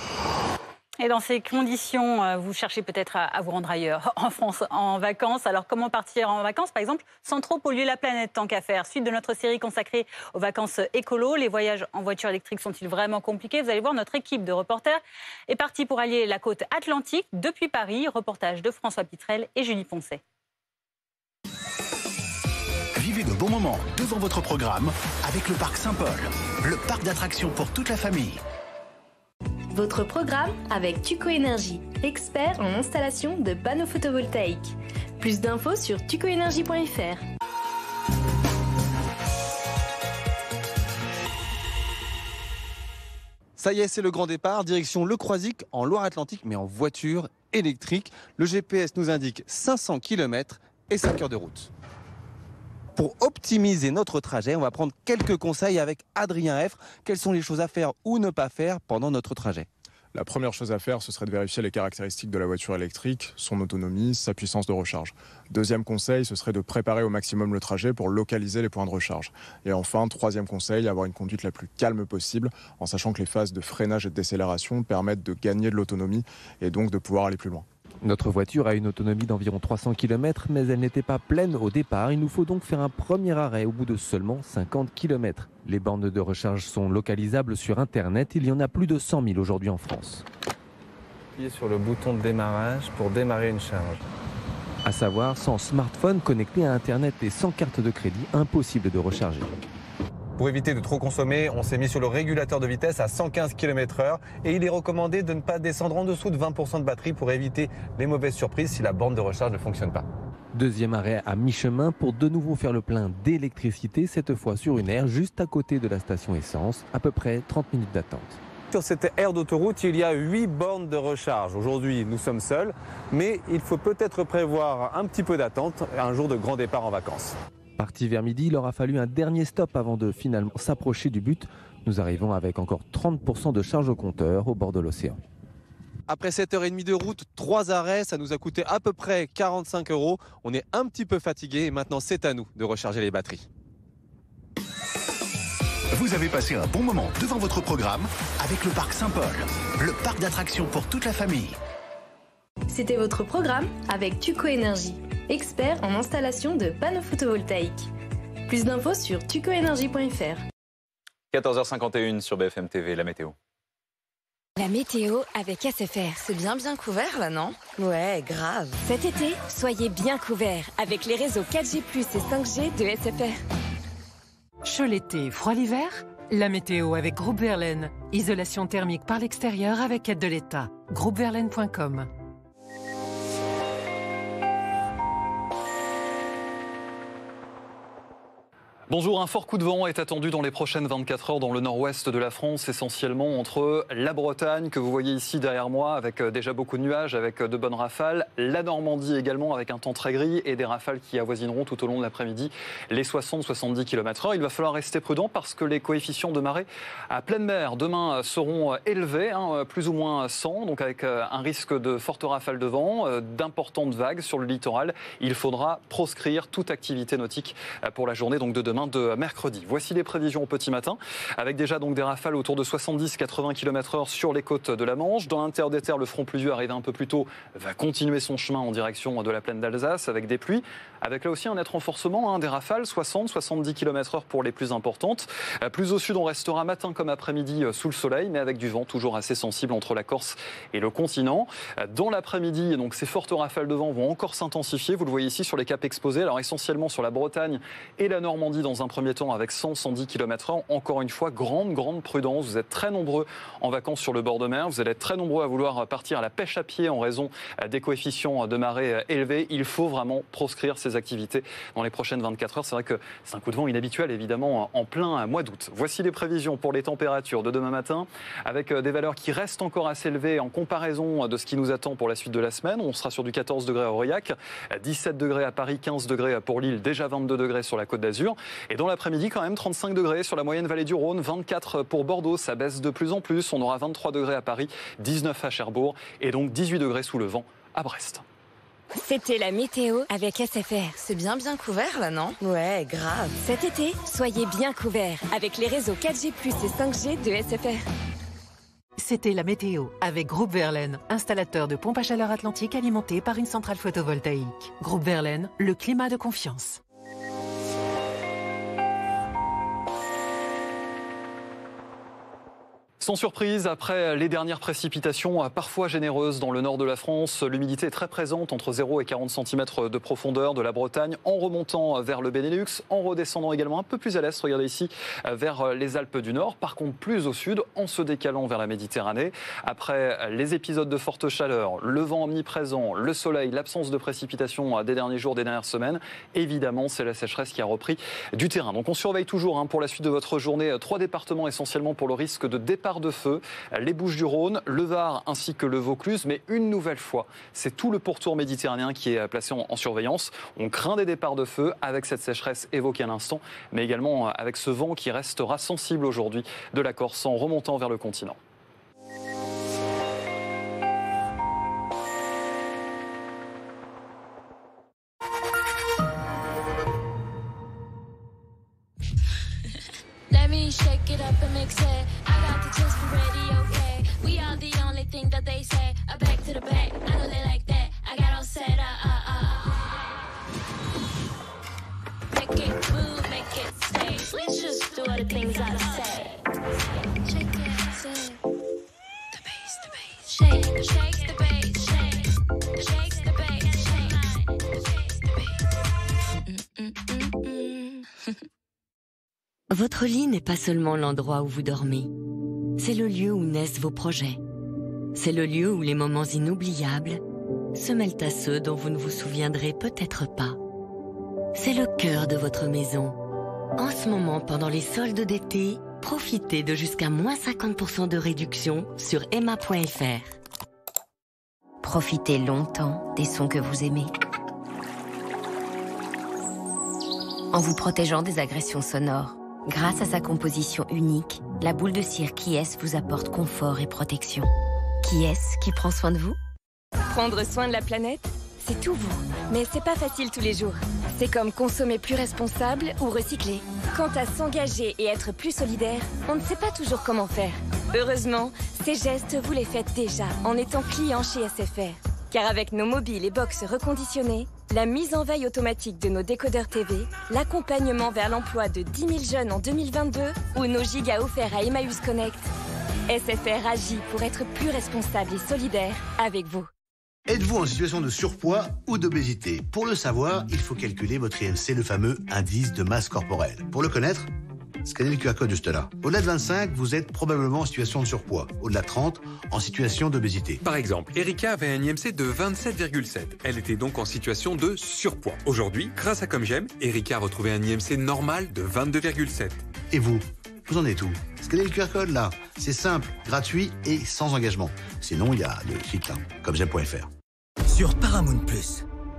Speaker 1: Et dans ces conditions, vous cherchez peut-être à vous rendre ailleurs, en France, en vacances. Alors comment partir en vacances, par exemple, sans trop polluer la planète, tant qu'à faire? Suite de notre série consacrée aux vacances écolo, les voyages en voiture électrique sont-ils vraiment compliqués? Vous allez voir, notre équipe de reporters est partie pour allier la côte atlantique depuis Paris. Reportage de François Pitrel et Julie Poncet.
Speaker 20: Vivez de bons moments devant votre programme avec le Parc Saint-Paul, le parc d'attractions pour toute la famille.
Speaker 21: Votre programme avec Tuco Énergie, expert en installation de panneaux photovoltaïques. Plus d'infos sur tucoenergie.fr.
Speaker 23: Ça y est, c'est le grand départ, direction Le Croisic en Loire-Atlantique, mais en voiture électrique. Le GPS nous indique 500 km et 5 heures de route. Pour optimiser notre trajet, on va prendre quelques conseils avec Adrien Effre. Quelles sont les choses à faire ou ne pas faire pendant notre trajet?
Speaker 26: La première chose à faire, ce serait de vérifier les caractéristiques de la voiture électrique, son autonomie, sa puissance de recharge. Deuxième conseil, ce serait de préparer au maximum le trajet pour localiser les points de recharge. Et enfin, troisième conseil, avoir une conduite la plus calme possible, en sachant que les phases de freinage et de décélération permettent de gagner de l'autonomie et donc de pouvoir aller plus loin.
Speaker 3: Notre voiture a une autonomie d'environ 300 km, mais elle n'était pas pleine au départ. Il nous faut donc faire un premier arrêt au bout de seulement 50 km. Les bornes de recharge sont localisables sur Internet. Il y en a plus de 100 000 aujourd'hui en France.
Speaker 23: Appuyez sur le bouton de démarrage pour démarrer une charge.
Speaker 3: À savoir, sans smartphone connecté à Internet et sans carte de crédit, impossible de recharger.
Speaker 23: Pour éviter de trop consommer, on s'est mis sur le régulateur de vitesse à 115 km/h et il est recommandé de ne pas descendre en dessous de 20% de batterie pour éviter les mauvaises surprises si la borne de recharge ne fonctionne pas.
Speaker 3: Deuxième arrêt à mi-chemin pour de nouveau faire le plein d'électricité, cette fois sur une aire juste à côté de la station essence, à peu près 30 minutes d'attente.
Speaker 23: Sur cette aire d'autoroute, il y a 8 bornes de recharge. Aujourd'hui, nous sommes seuls, mais il faut peut-être prévoir un petit peu d'attente un jour de grand départ en vacances.
Speaker 3: Parti vers midi, il aura fallu un dernier stop avant de finalement s'approcher du but. Nous arrivons avec encore 30% de charge au compteur au bord de l'océan.
Speaker 23: Après 7h30 de route, 3 arrêts, ça nous a coûté à peu près 45 €. On est un petit peu fatigué et maintenant c'est à nous de recharger les batteries.
Speaker 20: Vous avez passé un bon moment devant votre programme avec le Parc Saint-Paul, le parc d'attractions pour toute la famille.
Speaker 21: C'était votre programme avec Tuco Énergie, expert en installation de panneaux photovoltaïques. Plus d'infos sur tucoenergie.fr.
Speaker 2: 14h51 sur BFM TV, la météo.
Speaker 24: La météo avec SFR. C'est bien couvert là, non? Ouais, grave.
Speaker 15: Cet été, soyez bien couverts avec les réseaux 4G+ et 5G de SFR.
Speaker 27: Chaud l'été, froid l'hiver? La météo avec Groupe Verlaine. Isolation thermique par l'extérieur avec aide de l'État. groupeverlaine.com.
Speaker 4: Bonjour, un fort coup de vent est attendu dans les prochaines 24 heures dans le nord-ouest de la France, essentiellement entre la Bretagne, que vous voyez ici derrière moi, avec déjà beaucoup de nuages, avec de bonnes rafales, la Normandie également, avec un temps très gris et des rafales qui avoisineront tout au long de l'après-midi les 60-70 km/h. Il va falloir rester prudent parce que les coefficients de marée à pleine mer demain seront élevés, plus ou moins 100, donc avec un risque de fortes rafales de vent, d'importantes vagues sur le littoral. Il faudra proscrire toute activité nautique pour la journée donc de demain, de mercredi. Voici les prévisions au petit matin, avec déjà donc des rafales autour de 70-80 km/h sur les côtes de la Manche. Dans l'intérieur des terres, le front pluvieux arrivé un peu plus tôt va continuer son chemin en direction de la plaine d'Alsace avec des pluies, avec là aussi un net renforcement, des rafales 60-70 km/h pour les plus importantes. Plus au sud, on restera matin comme après-midi sous le soleil, mais avec du vent toujours assez sensible entre la Corse et le continent. Dans l'après-midi, donc ces fortes rafales de vent vont encore s'intensifier. Vous le voyez ici sur les caps exposés, alors essentiellement sur la Bretagne et la Normandie dans un premier temps avec 100-110 km/h. Encore une fois, grande prudence. Vous êtes très nombreux en vacances sur le bord de mer. Vous allez être très nombreux à vouloir partir à la pêche à pied en raison des coefficients de marée élevés. Il faut vraiment proscrire ces activités dans les prochaines 24 heures. C'est vrai que c'est un coup de vent inhabituel, évidemment, en plein mois d'août. Voici les prévisions pour les températures de demain matin, avec des valeurs qui restent encore assez élevées en comparaison de ce qui nous attend pour la suite de la semaine. On sera sur du 14 degrés à Aurillac, 17 degrés à Paris, 15 degrés pour Lille, déjà 22 degrés sur la Côte d'Azur. Et dans l'après-midi, quand même, 35 degrés sur la moyenne vallée du Rhône, 24 pour Bordeaux, ça baisse de plus en plus. On aura 23 degrés à Paris, 19 à Cherbourg et donc 18 degrés sous le vent à Brest.
Speaker 15: C'était la météo avec SFR.
Speaker 24: C'est bien couvert là, non? Ouais, grave.
Speaker 15: Cet été, soyez bien couverts avec les réseaux 4G+ et 5G de SFR.
Speaker 27: C'était la météo avec Groupe Verlaine, installateur de pompes à chaleur atlantique alimentées par une centrale photovoltaïque. Groupe Verlaine, le climat de confiance.
Speaker 4: Sans surprise, après les dernières précipitations parfois généreuses dans le nord de la France, l'humidité est très présente entre 0 et 40 cm de profondeur de la Bretagne, en remontant vers le Benelux, en redescendant également un peu plus à l'est, regardez ici, vers les Alpes du Nord, par contre plus au sud, en se décalant vers la Méditerranée. Après les épisodes de forte chaleur, le vent omniprésent, le soleil, l'absence de précipitations des derniers jours, des dernières semaines, évidemment c'est la sécheresse qui a repris du terrain. Donc on surveille toujours pour la suite de votre journée 3 départements essentiellement pour le risque de départ de feu, les Bouches-du-Rhône, le Var ainsi que le Vaucluse, mais une nouvelle fois, c'est tout le pourtour méditerranéen qui est placé en surveillance. On craint des départs de feu avec cette sécheresse évoquée à l'instant, mais également avec ce vent qui restera sensible aujourd'hui de la Corse en remontant vers le continent.
Speaker 5: Let me shake it up and mix it. I got the tools for radio, okay? We are the only thing that they say. I back to the back, I know they like that. I got all set up. Make it move, make it stay. Let's just do all the things I say. Shake it, say. The bass, the bass. Shake, shake the bass, shake. Shake the bass, shake. Shake the bass.
Speaker 15: Votre lit n'est pas seulement l'endroit où vous dormez. C'est le lieu où naissent vos projets. C'est le lieu où les moments inoubliables se mêlent à ceux dont vous ne vous souviendrez peut-être pas. C'est le cœur de votre maison. En ce moment, pendant les soldes d'été, profitez de jusqu'à moins 50% de réduction sur emma.fr. Profitez longtemps des sons que vous aimez. En vous protégeant des agressions sonores. Grâce à sa composition unique, la boule de cire Kies vous apporte confort et protection. Kies, qui prend soin de vous? Prendre soin de la planète, c'est tout vous. Mais c'est pas facile tous les jours. C'est comme consommer plus responsable ou recycler. Quant à s'engager et être plus solidaire, on ne sait pas toujours comment faire. Heureusement, ces gestes, vous les faites déjà en étant client chez SFR. Car avec nos mobiles et box reconditionnés, la mise en veille automatique de nos décodeurs TV, l'accompagnement vers l'emploi de 10 000 jeunes en 2022 ou nos gigas offerts à Emmaüs Connect, SFR agit pour être plus responsable et solidaire avec vous.
Speaker 7: Êtes-vous en situation de surpoids ou d'obésité? Pour le savoir, il faut calculer votre IMC, le fameux indice de masse corporelle. Pour le connaître, Scannez le QR code juste là. Au-delà de 25, vous êtes probablement en situation de surpoids. Au-delà de 30, en situation d'obésité.
Speaker 8: Par exemple, Erika avait un IMC de 27,7. Elle était donc en situation de surpoids. Aujourd'hui, grâce à Comme J'aime, Erika a retrouvé un IMC normal de 22,7.
Speaker 7: Et vous en êtes où? Scannez le QR code là. C'est simple, gratuit et sans engagement. Sinon, il y a le site là, commejaime.fr.
Speaker 9: Sur Paramount+,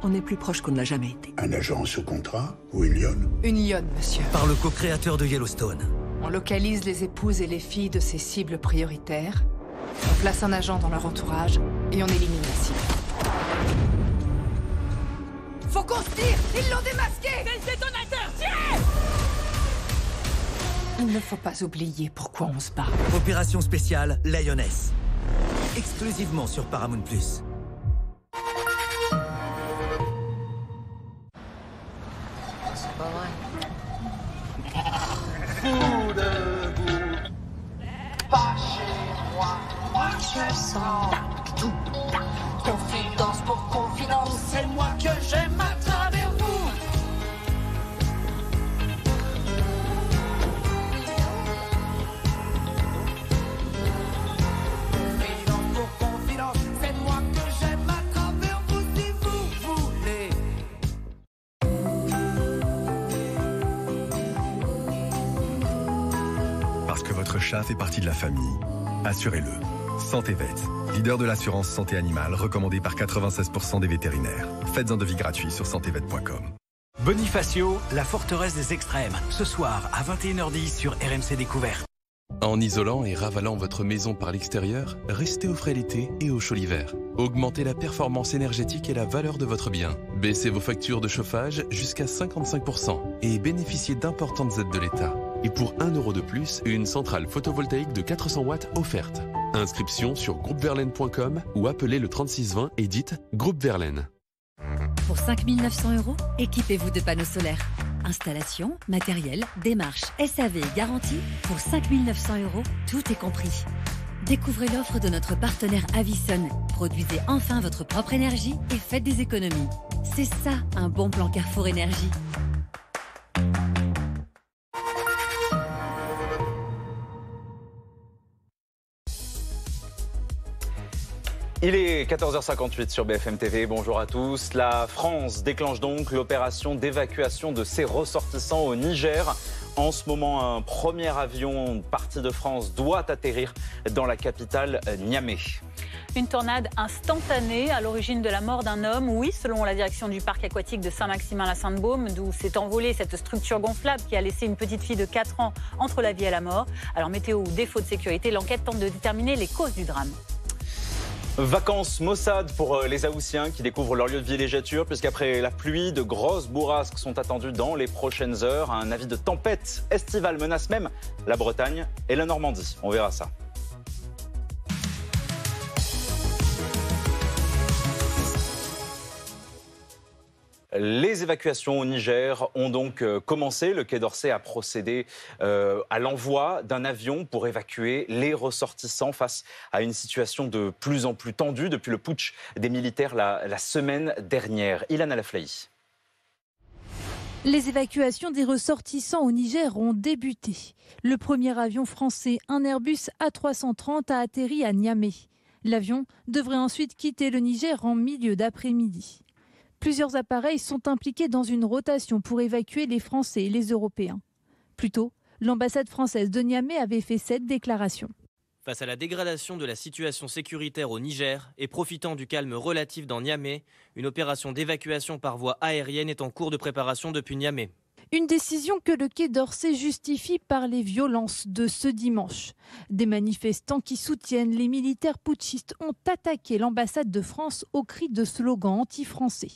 Speaker 10: on est plus proche qu'on ne l'a jamais été.
Speaker 9: un agent sous contrat ou une lionne?
Speaker 10: Une lionne, monsieur.
Speaker 9: Par le co-créateur de Yellowstone.
Speaker 10: On localise les épouses et les filles de ces cibles prioritaires. On place un agent dans leur entourage et on élimine la cible.
Speaker 11: Faut qu'on se tire! Ils l'ont démasqué! C'est le détonateur! Tirez!
Speaker 10: Il ne faut pas oublier pourquoi on se bat.
Speaker 9: Opération spéciale Lioness. Exclusivement sur Paramount+.
Speaker 10: C'est pas vrai.
Speaker 11: Vous debout, pas chez moi, moi je sens tout. Confidence pour confidence, c'est moi que j'aime à travers vous. Confidence pour confidence, c'est moi que j'aime à travers vous si vous voulez.
Speaker 12: Parce que votre chat fait partie de la famille, assurez-le. Santé Vet, leader de l'assurance santé animale recommandé par 96% des vétérinaires. Faites un devis gratuit sur santévet.com.
Speaker 9: Bonifacio, la forteresse des extrêmes. Ce soir à 21h10 sur RMC Découverte.
Speaker 13: En isolant et ravalant votre maison par l'extérieur, restez au frais l'été et au chaud l'hiver. Augmentez la performance énergétique et la valeur de votre bien. Baissez vos factures de chauffage jusqu'à 55% et bénéficiez d'importantes aides de l'État. Et pour 1 € de plus, une centrale photovoltaïque de 400 watts offerte. Inscription sur groupeverlaine.com ou appelez le 3620 et dites Groupe Verlaine.
Speaker 22: Pour 5 900 €, équipez-vous de panneaux solaires. Installation, matériel, démarche, SAV et garantie. Pour 5 900 €, tout est compris. Découvrez l'offre de notre partenaire Avison. Produisez enfin votre propre énergie et faites des économies. C'est ça, un bon plan Carrefour Énergie.
Speaker 2: Il est 14h58 sur BFM TV, bonjour à tous. La France déclenche donc l'opération d'évacuation de ses ressortissants au Niger. En ce moment, un premier avion parti de France doit atterrir dans la capitale Niamey.
Speaker 1: Une tornade instantanée à l'origine de la mort d'un homme, oui, selon la direction du parc aquatique de Saint-Maximin-la-Sainte-Baume, d'où s'est envolée cette structure gonflable qui a laissé une petite fille de 4 ans entre la vie et la mort. Alors météo ou défaut de sécurité, l'enquête tente de déterminer les causes du drame.
Speaker 2: Vacances Mossad pour les Houssiens qui découvrent leur lieu de villégiature, puisqu'après la pluie, de grosses bourrasques sont attendues dans les prochaines heures. Un avis de tempête estivale menace même la Bretagne et la Normandie. On verra ça. Les évacuations au Niger ont donc commencé. Le Quai d'Orsay a procédé à l'envoi d'un avion pour évacuer les ressortissants face à une situation de plus en plus tendue depuis le putsch des militaires la semaine dernière. Ilana Laflaï.
Speaker 28: Les évacuations des ressortissants au Niger ont débuté. Le premier avion français, un Airbus A330, a atterri à Niamey. L'avion devrait ensuite quitter le Niger en milieu d'après-midi. Plusieurs appareils sont impliqués dans une rotation pour évacuer les Français et les Européens. Plus tôt, l'ambassade française de Niamey avait fait cette déclaration.
Speaker 29: Face à la dégradation de la situation sécuritaire au Niger et profitant du calme relatif dans Niamey, une opération d'évacuation par voie aérienne est en cours de préparation depuis Niamey.
Speaker 28: Une décision que le Quai d'Orsay justifie par les violences de ce dimanche. Des manifestants qui soutiennent les militaires putschistes ont attaqué l'ambassade de France au cri de slogans anti-français.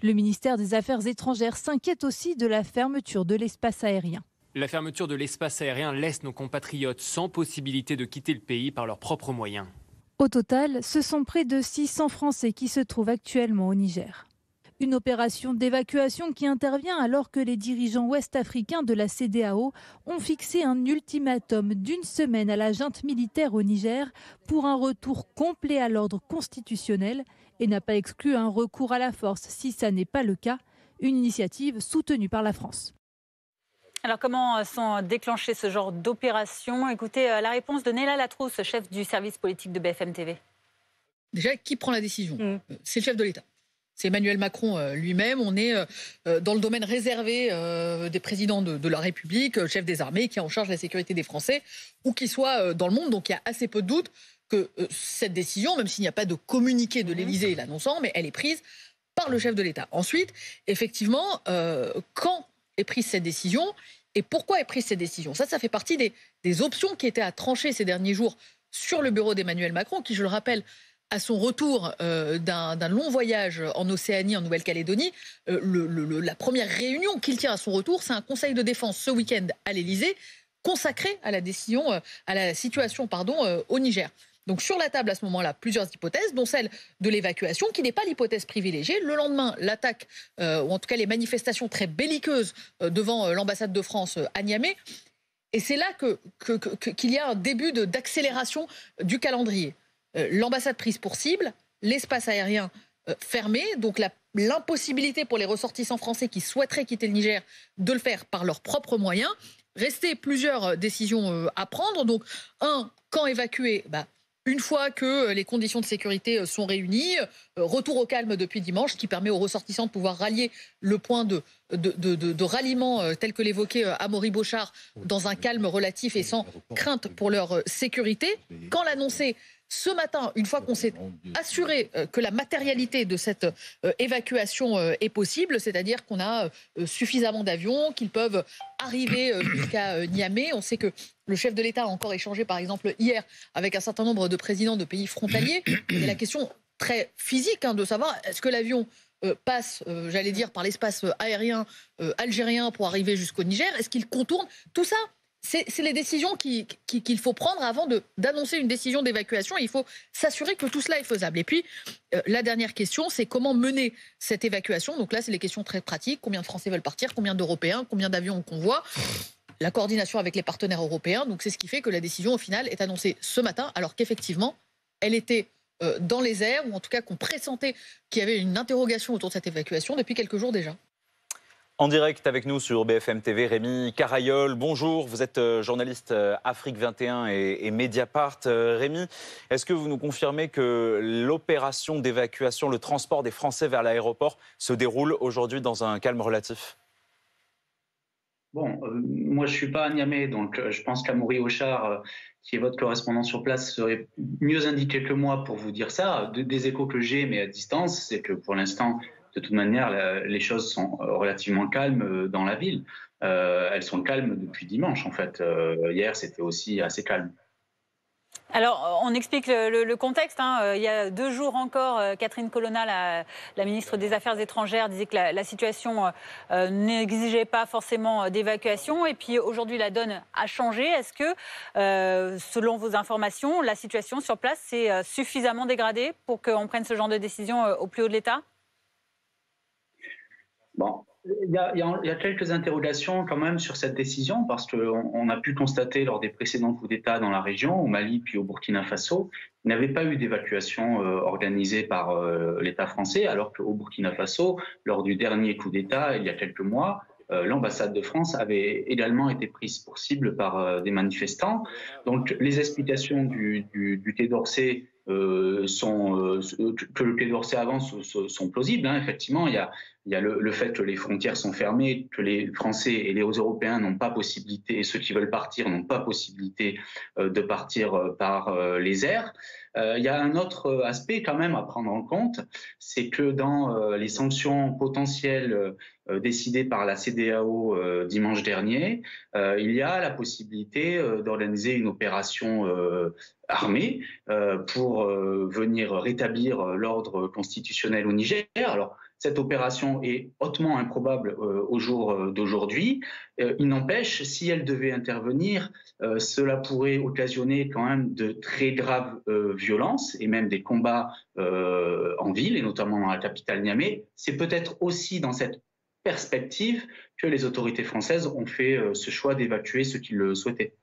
Speaker 28: Le ministère des Affaires étrangères s'inquiète aussi de la fermeture de l'espace aérien.
Speaker 30: La fermeture de l'espace aérien laisse nos compatriotes sans possibilité de quitter le pays par leurs propres moyens.
Speaker 28: Au total, ce sont près de 600 Français qui se trouvent actuellement au Niger. Une opération d'évacuation qui intervient alors que les dirigeants ouest-africains de la CEDEAO ont fixé un ultimatum d'1 semaine à la junte militaire au Niger pour un retour complet à l'ordre constitutionnel et n'a pas exclu un recours à la force si ça n'est pas le cas, une initiative soutenue par la France.
Speaker 1: Alors comment sont déclenchées ce genre d'opérations? Écoutez la réponse de Néla Latrousse, chef du service politique de BFM TV.
Speaker 3: Déjà, qui prend la décision? C'est le chef de l'État. C'est Emmanuel Macron lui-même. On est dans le domaine réservé des présidents de la République, chef des armées, qui est en charge de la sécurité des Français, où qu'ils soient dans le monde. Donc il y a assez peu de doute que cette décision, même s'il n'y a pas de communiqué de l'Élysée l'annonçant, mais elle est prise par le chef de l'État. Ensuite, effectivement, quand est prise cette décision et pourquoi est prise cette décision? Ça fait partie des options qui étaient à trancher ces derniers jours sur le bureau d'Emmanuel Macron, qui, je le rappelle, à son retour d'un long voyage en Océanie, en Nouvelle-Calédonie, la première réunion qu'il tient à son retour, c'est un conseil de défense ce week-end à l'Élysée, consacré à la situation au Niger. Donc sur la table à ce moment-là, plusieurs hypothèses, dont celle de l'évacuation, qui n'est pas l'hypothèse privilégiée. Le lendemain, l'attaque, ou en tout cas les manifestations très belliqueuses devant l'ambassade de France à Niamey. Et c'est là qu'il y a un début d'accélération du calendrier. L'ambassade prise pour cible, l'espace aérien fermé, donc l'impossibilité pour les ressortissants français qui souhaiteraient quitter le Niger de le faire par leurs propres moyens. Restait plusieurs décisions à prendre. Donc, quand évacuer? Une fois que les conditions de sécurité sont réunies, retour au calme depuis dimanche, ce qui permet aux ressortissants de pouvoir rallier le point de ralliement tel que l'évoquait Amaury Beauchard, dans un calme relatif et sans crainte pour leur sécurité. Quand l'annoncer ce matin, une fois qu'on s'est assuré que la matérialité de cette évacuation est possible, c'est-à-dire qu'on a suffisamment d'avions, qu'ils peuvent arriver jusqu'à Niamey. On sait que le chef de l'État a encore échangé, par exemple, hier, avec un certain nombre de présidents de pays frontaliers. Et la question très physique de savoir est-ce que l'avion passe, j'allais dire, par l'espace aérien algérien pour arriver jusqu'au Niger? Est-ce qu'il contourne? Tout ça, c'est les décisions qu'il faut prendre avant d'annoncer une décision d'évacuation. Il faut s'assurer que tout cela est faisable. Et puis, la dernière question, c'est comment mener cette évacuation. Donc là, c'est les questions très pratiques. Combien de Français veulent partir? Combien d'Européens? Combien d'avions on convoie? La coordination avec les partenaires européens. Donc c'est ce qui fait que la décision, au final, est annoncée ce matin, alors qu'effectivement, elle était dans les airs, ou en tout cas qu'on pressentait qu'il y avait une interrogation autour de cette évacuation depuis quelques jours déjà.
Speaker 2: En direct avec nous sur BFM TV, Rémi Carayol. Bonjour, vous êtes journaliste Afrique 21 et Mediapart. Rémi, est-ce que vous nous confirmez que l'opération d'évacuation, le transport des Français vers l'aéroport se déroule aujourd'hui dans un calme relatif?
Speaker 6: Bon, moi je ne suis pas à Niamey, donc je pense qu'Amaury Beauchard, qui est votre correspondant sur place, serait mieux indiqué que moi pour vous dire ça. Des échos que j'ai, mais à distance, c'est que pour l'instant, de toute manière, les choses sont relativement calmes dans la ville. Elles sont calmes depuis dimanche, en fait. Hier, c'était aussi assez calme.
Speaker 1: Alors, on explique le contexte. Il y a 2 jours encore, Catherine Colonna, la ministre des Affaires étrangères, disait que la situation n'exigeait pas forcément d'évacuation. Et puis aujourd'hui, la donne a changé. Est-ce que, selon vos informations, la situation sur place s'est suffisamment dégradée pour qu'on prenne ce genre de décision au plus haut de l'État?
Speaker 6: Bon. Il y a quelques interrogations quand même sur cette décision, parce qu'on a pu constater lors des précédents coups d'État dans la région, au Mali puis au Burkina Faso, il n'y avait pas eu d'évacuation organisée par l'État français, alors qu'au Burkina Faso, lors du dernier coup d'État, il y a quelques mois, l'ambassade de France avait également été prise pour cible par des manifestants. Donc les explications du Quai d'Orsay que le Quai d'Orsay avance sont plausibles. Effectivement, il y a le fait que les frontières sont fermées, que les Français et les Européens n'ont pas possibilité, et ceux qui veulent partir n'ont pas possibilité de partir par les airs. Il y a un autre aspect quand même à prendre en compte, c'est que dans les sanctions potentielles décidées par la CEDEAO dimanche dernier, il y a la possibilité d'organiser une opération armée pour venir rétablir l'ordre constitutionnel au Niger. Alors, cette opération est hautement improbable au jour d'aujourd'hui. Il n'empêche, si elle devait intervenir, cela pourrait occasionner quand même de très graves violences et même des combats en ville, et notamment dans la capitale Niamey. C'est peut-être aussi dans cette perspective que les autorités françaises ont fait ce choix d'évacuer ceux qui le souhaitaient.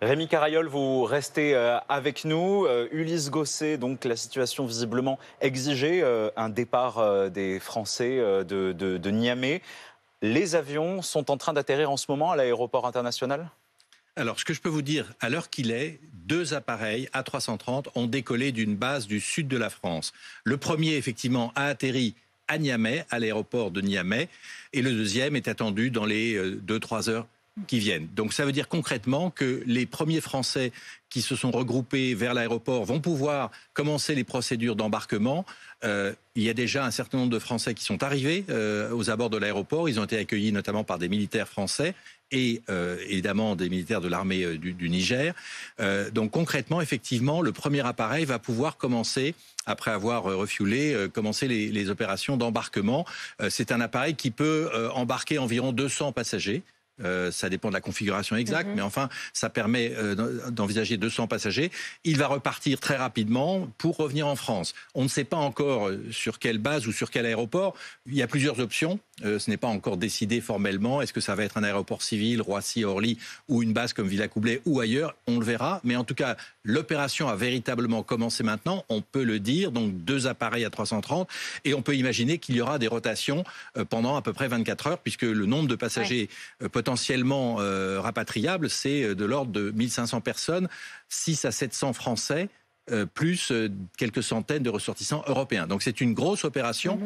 Speaker 2: Rémi Carayol, vous restez avec nous. Ulysse Gosset, donc la situation visiblement exigeait un départ des Français de Niamey. Les avions sont en train d'atterrir en ce moment à l'aéroport international ?
Speaker 14: Alors, ce que je peux vous dire, à l'heure qu'il est, 2 appareils A330 ont décollé d'une base du sud de la France. Le premier, effectivement, a atterri à Niamey, à l'aéroport de Niamey, et le deuxième est attendu dans les 2-3 heures qui viennent. Donc ça veut dire concrètement que les premiers Français qui se sont regroupés vers l'aéroport vont pouvoir commencer les procédures d'embarquement. Il y a déjà un certain nombre de Français qui sont arrivés aux abords de l'aéroport. Ils ont été accueillis notamment par des militaires français et évidemment des militaires de l'armée du Niger. Donc concrètement, effectivement, le premier appareil va pouvoir commencer, après avoir refuelé, commencer les opérations d'embarquement. C'est un appareil qui peut embarquer environ 200 passagers. Ça dépend de la configuration exacte, mais enfin, ça permet d'envisager 200 passagers. Il va repartir très rapidement pour revenir en France. On ne sait pas encore sur quelle base ou sur quel aéroport. Il y a plusieurs options. Ce n'est pas encore décidé formellement. Est-ce que ça va être un aéroport civil, Roissy, Orly, ou une base comme Villacoublay ou ailleurs? On le verra. Mais en tout cas, l'opération a véritablement commencé maintenant. On peut le dire. Donc 2 appareils A330. Et on peut imaginer qu'il y aura des rotations pendant à peu près 24 heures, puisque le nombre de passagers potentiellement rapatriables, c'est de l'ordre de 1500 personnes, 6 à 700 Français, plus quelques centaines de ressortissants européens. Donc c'est une grosse opération.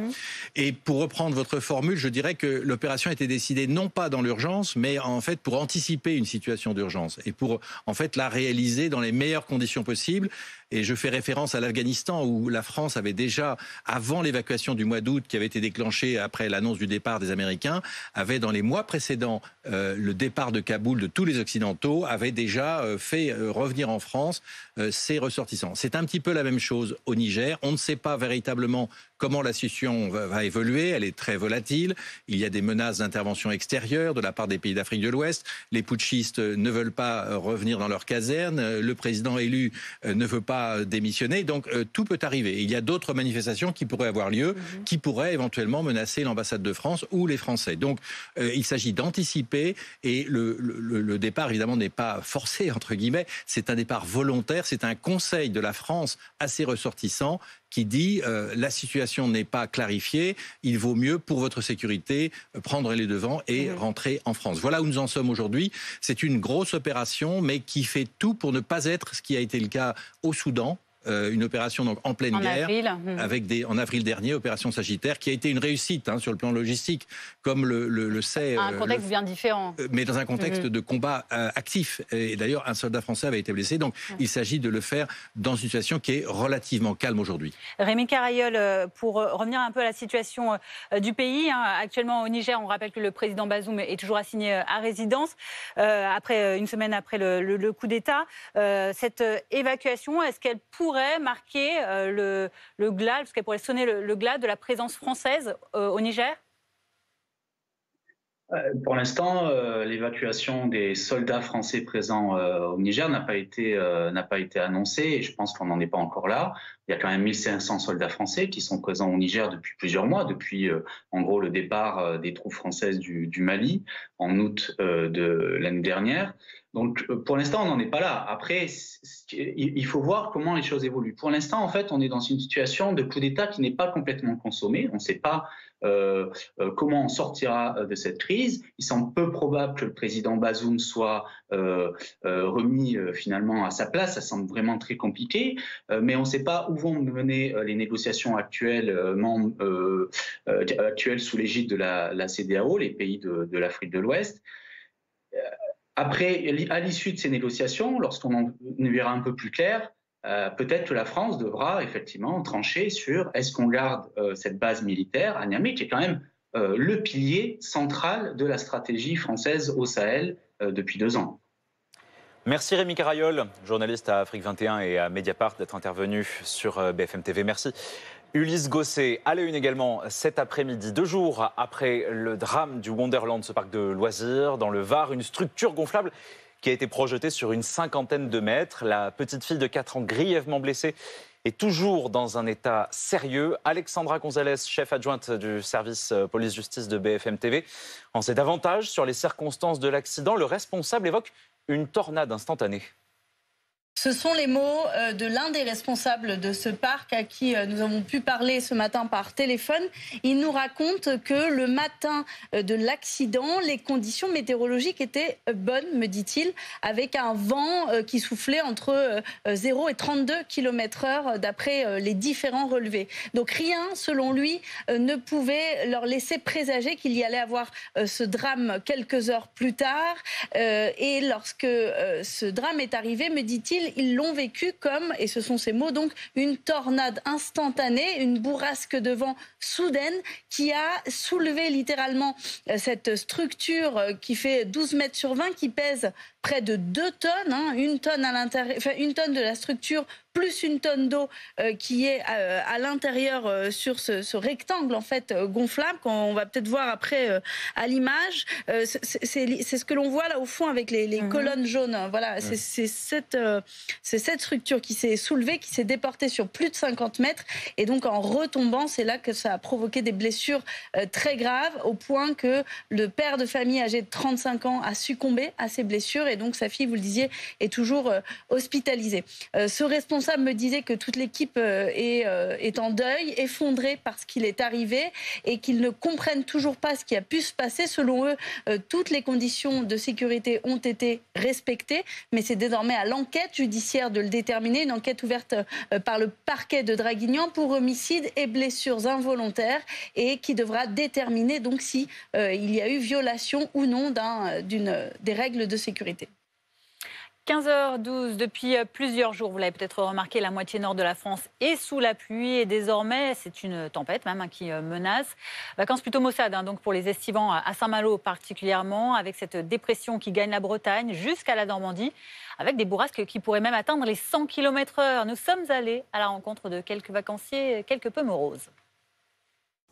Speaker 14: Et pour reprendre votre formule, je dirais que l'opération a été décidée non pas dans l'urgence, mais en fait pour anticiper une situation d'urgence et pour en fait la réaliser dans les meilleures conditions possibles. Et je fais référence à l'Afghanistan où la France avait déjà, avant l'évacuation du mois d'août qui avait été déclenchée après l'annonce du départ des Américains, avait dans les mois précédents le départ de Kaboul de tous les Occidentaux, avait déjà fait revenir en France ses ressortissants. C'est un petit peu la même chose au Niger. On ne sait pas véritablement comment la situation va évoluer. Elle est très volatile. Il y a des menaces d'intervention extérieure de la part des pays d'Afrique de l'Ouest. Les putschistes ne veulent pas revenir dans leurs casernes. Le président élu ne veut pas démissionner. Donc tout peut arriver. Il y a d'autres manifestations qui pourraient avoir lieu, qui pourraient éventuellement menacer l'ambassade de France ou les Français. Donc il s'agit d'anticiper et le départ évidemment n'est pas forcé entre guillemets. C'est un départ volontaire. C'est un conseil de la France à ses ressortissants qui dit la situation n'est pas clarifiée, il vaut mieux pour votre sécurité prendre les devants et rentrer en France. Voilà où nous en sommes aujourd'hui. C'est une grosse opération, mais qui fait tout pour ne pas être ce qui a été le cas au Soudan. Une opération donc en pleine guerre, avec en avril dernier, opération Sagittaire, qui a été une réussite sur le plan logistique, comme le sait.
Speaker 1: Un contexte bien différent.
Speaker 14: Mais dans un contexte de combat actif. Et d'ailleurs, un soldat français avait été blessé. Donc, il s'agit de le faire dans une situation qui est relativement calme aujourd'hui.
Speaker 1: Rémi Carayol, pour revenir un peu à la situation du pays, actuellement au Niger, on rappelle que le président Bazoum est toujours assigné à résidence, une semaine après le coup d'État. Cette évacuation, est-ce qu'elle pourrait marquer le glas, parce qu'elle pourrait sonner le glas de la présence française au Niger?
Speaker 6: Pour l'instant, l'évacuation des soldats français présents au Niger n'a pas été annoncée et je pense qu'on n'en est pas encore là. Il y a quand même 1500 soldats français qui sont présents au Niger depuis plusieurs mois, depuis en gros le départ des troupes françaises du Mali en août de l'année dernière. Donc pour l'instant, on n'en est pas là. Après, il faut voir comment les choses évoluent. Pour l'instant, en fait, on est dans une situation de coup d'État qui n'est pas complètement consommée. On ne sait pas comment on sortira de cette crise. Il semble peu probable que le président Bazoum soit remis finalement à sa place. Ça semble vraiment très compliqué. Mais on ne sait pas où vont mener les négociations actuelles sous l'égide de la CEDEAO, les pays de l'Afrique de l'Ouest. Après, à l'issue de ces négociations, lorsqu'on en verra un peu plus clair, peut-être que la France devra effectivement trancher sur est-ce qu'on garde cette base militaire à Niamey, qui est quand même le pilier central de la stratégie française au Sahel depuis 2 ans.
Speaker 2: Merci Rémi Carayol, journaliste à Afrique 21 et à Mediapart, d'être intervenu sur BFM TV. Merci. Ulysse Gosset, à la une également cet après-midi, 2 jours après le drame du Wonderland, ce parc de loisirs dans le Var, une structure gonflable qui a été projetée sur une 50aine de mètres. La petite fille de 4 ans grièvement blessée est toujours dans un état sérieux. Alexandra Gonzalez, chef adjointe du service police-justice de BFM TV, en sait davantage sur les circonstances de l'accident. Le responsable évoque une tornade instantanée.
Speaker 16: Ce sont les mots de l'un des responsables de ce parc à qui nous avons pu parler ce matin par téléphone. Il nous raconte que le matin de l'accident, les conditions météorologiques étaient bonnes, me dit-il, avec un vent qui soufflait entre 0 et 32 km/h d'après les différents relevés. Donc rien, selon lui, ne pouvait leur laisser présager qu'il y allait avoir ce drame quelques heures plus tard. Et lorsque ce drame est arrivé, me dit-il, ils l'ont vécu comme, et ce sont ces mots donc, une tornade instantanée, une bourrasque de vent soudaine qui a soulevé littéralement cette structure qui fait 12 mètres sur 20, qui pèse près de 2 tonnes, une tonne à l'intérieur, enfin, une tonne de la structure plus une tonne d'eau qui est à l'intérieur sur ce rectangle en fait gonflable qu'on va peut-être voir après à l'image. C'est ce que l'on voit là au fond avec les colonnes jaunes. Voilà, c'est cette structure qui s'est soulevée, qui s'est déportée sur plus de 50 mètres et donc en retombant, c'est là que ça a provoqué des blessures très graves au point que le père de famille âgé de 35 ans a succombé à ces blessures et donc sa fille, vous le disiez, est toujours hospitalisée. Ce responsable me disait que toute l'équipe est en deuil, effondrée par ce qu'il est arrivé et qu'ils ne comprennent toujours pas ce qui a pu se passer. Selon eux, toutes les conditions de sécurité ont été respectées, mais c'est désormais à l'enquête judiciaire de le déterminer, une enquête ouverte par le parquet de Draguignan pour homicide et blessures involontaires et qui devra déterminer donc si il y a eu violation ou non des règles de sécurité.
Speaker 1: 15h12, depuis plusieurs jours, vous l'avez peut-être remarqué, la moitié nord de la France est sous la pluie et désormais c'est une tempête même qui menace. Vacances plutôt maussades donc pour les estivants à Saint-Malo particulièrement, avec cette dépression qui gagne la Bretagne jusqu'à la Normandie, avec des bourrasques qui pourraient même atteindre les 100 km/h. Nous sommes allés à la rencontre de quelques vacanciers quelque peu moroses.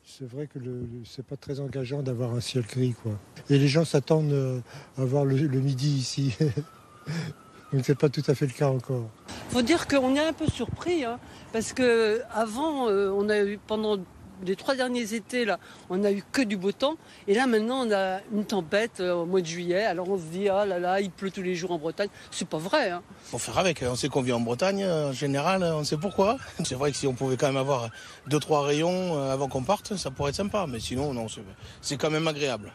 Speaker 17: C'est vrai que c'est pas très engageant d'avoir un ciel gris, quoi. Et les gens s'attendent à voir le midi ici. Donc c'est pas tout à fait le cas encore.
Speaker 18: Faut dire qu'on est un peu surpris, parce que avant, on a eu pendant les 3 derniers étés là, on a eu que du beau temps, et là maintenant on a une tempête au mois de juillet. Alors on se dit ah là là, il pleut tous les jours en Bretagne. C'est pas vrai.
Speaker 19: Faut faire avec. On sait qu'on vit en Bretagne en général, on sait pourquoi. C'est vrai que si on pouvait quand même avoir 2-3 rayons avant qu'on parte, ça pourrait être sympa. Mais sinon non, c'est quand même agréable.